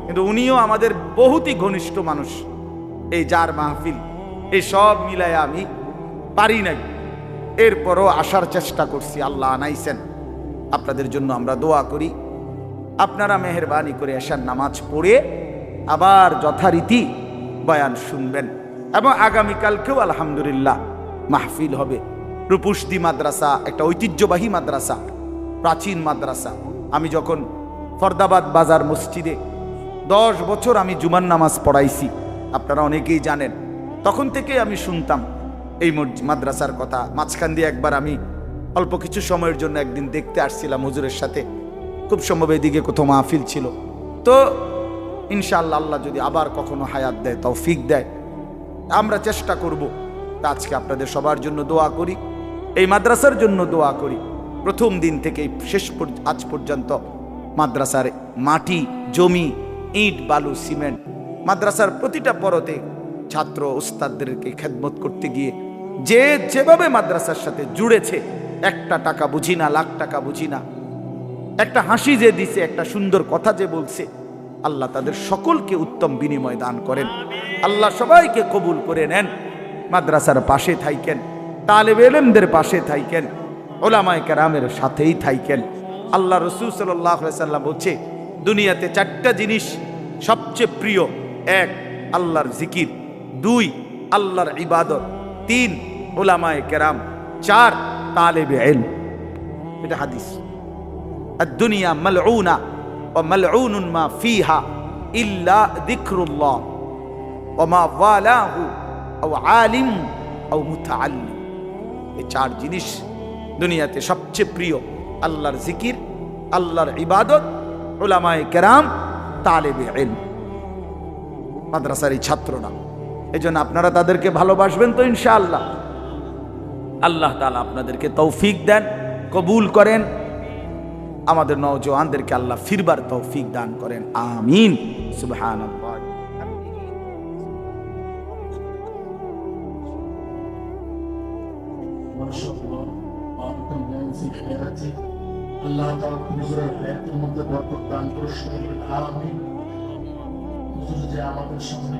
[SPEAKER 1] কিন্তু উনিও আমাদের বহুতই ঘনিষ্ঠ মানুষ, এই যার মাহফিল, এই সব মিলায় আমি পারি নাই। এরপরও আসার চেষ্টা করছি, আল্লাহ আনাইছেন। আপনাদের জন্য আমরা দোয়া করি, আপনারা মেহেরবানি করে এশার নামাজ পড়ে আবার যথারীতি বয়ান শুনবেন। এবং আগামীকালকেও আলহামদুলিল্লাহ মাহফিল হবে। রূপসী মাদ্রাসা একটা ঐতিহ্যবাহী মাদ্রাসা, প্রাচীন মাদ্রাসা। আমি যখন ফরদাবাদ বাজার মসজিদে 10 বছর আমি জুমার নামাজ পড়াইছি, আপনারা অনেকেই জানেন। তখন থেকে আমি শুনতাম এই মাদ্রাসার কথা। মাঝখান দিয়ে একবার আমি অল্প কিছু সময়ের জন্য একদিন দেখতে আসছিলাম হুজুরের সাথে, খুব সম্ভব এদিকে কোথাও মাহফিল ছিল। তো ইনশাআল্লাহ আল্লাহ যদি আবার কখনো হায়াত দেয়, তৌফিক দেয়, আমরা চেষ্টা করব। আজকে আপনাদের সবার জন্য দোয়া করি, এই মাদ্রাসার জন্য দোয়া করি। প্রথম দিন থেকে শেষ আজ পর্যন্ত মাদ্রাসার মাটি, জমি, ইট, বালু, সিমেন্ট, মাদ্রাসার প্রতিটা পরতে ছাত্র উস্তাদদেরকে খেদমত করতে গিয়ে যে যেভাবে মাদ্রাসার সাথে জুড়েছে, একটা টাকা বুঝি না, লাখ টাকা বুঝি না, একটা হাসি যে দিছে, একটা সুন্দর কথা যে বলছে, আল্লাহ তাদের সকলকে উত্তম বিনিময় দান করেন। আল্লাহ সবাইকে কবুল করে নেন। মাদ্রাসার পাশে থাইকেন, তালেবে ইলমদের পাশে থাইকেন, ওলামায়ে কেরামের সাথেই থাইকেন। আল্লাহ রাসূল সাল্লাল্লাহু আলাইহি সাল্লাম বলছে, দুনিয়াতে 4টা জিনিস সবচেয়ে প্রিয়। 1 আল্লাহর জিকির, 2 আল্লাহর ইবাদত, 3 ওলামায়ে কেরাম, 4 তালেবে ইলম। এটা হাদিস। الدنيا ملعونة وملعون ما فيها إلا ذكر الله وما والاه أو عالم أو متعلم। এই 4 জিনিস দুনিয়াতে সবচেয়ে প্রিয়, আল্লাহর জিকির, আল্লাহর ইবাদত, উলামায়ে কেরাম, তালেবে ইলম। মাদ্রাসার এই ছাত্ররা, এজন্য আপনারা তাদেরকে ভালোবাসবেন তো ইনশাআল্লাহ। আল্লাহ তাআলা আপনাদেরকে তৌফিক দেন, কবুল করেন। আমাদের নওজওয়ানদেরকে আল্লাহ ফিরবার তৌফিক দান করেন, আমিন। সুবহানাল্লাহ।
[SPEAKER 2] আল্লাহ তাআলা হুজুরের হায়াতের মধ্যে বরকত দান করুন, আমিন। হুজুর যে আমাদের সামনে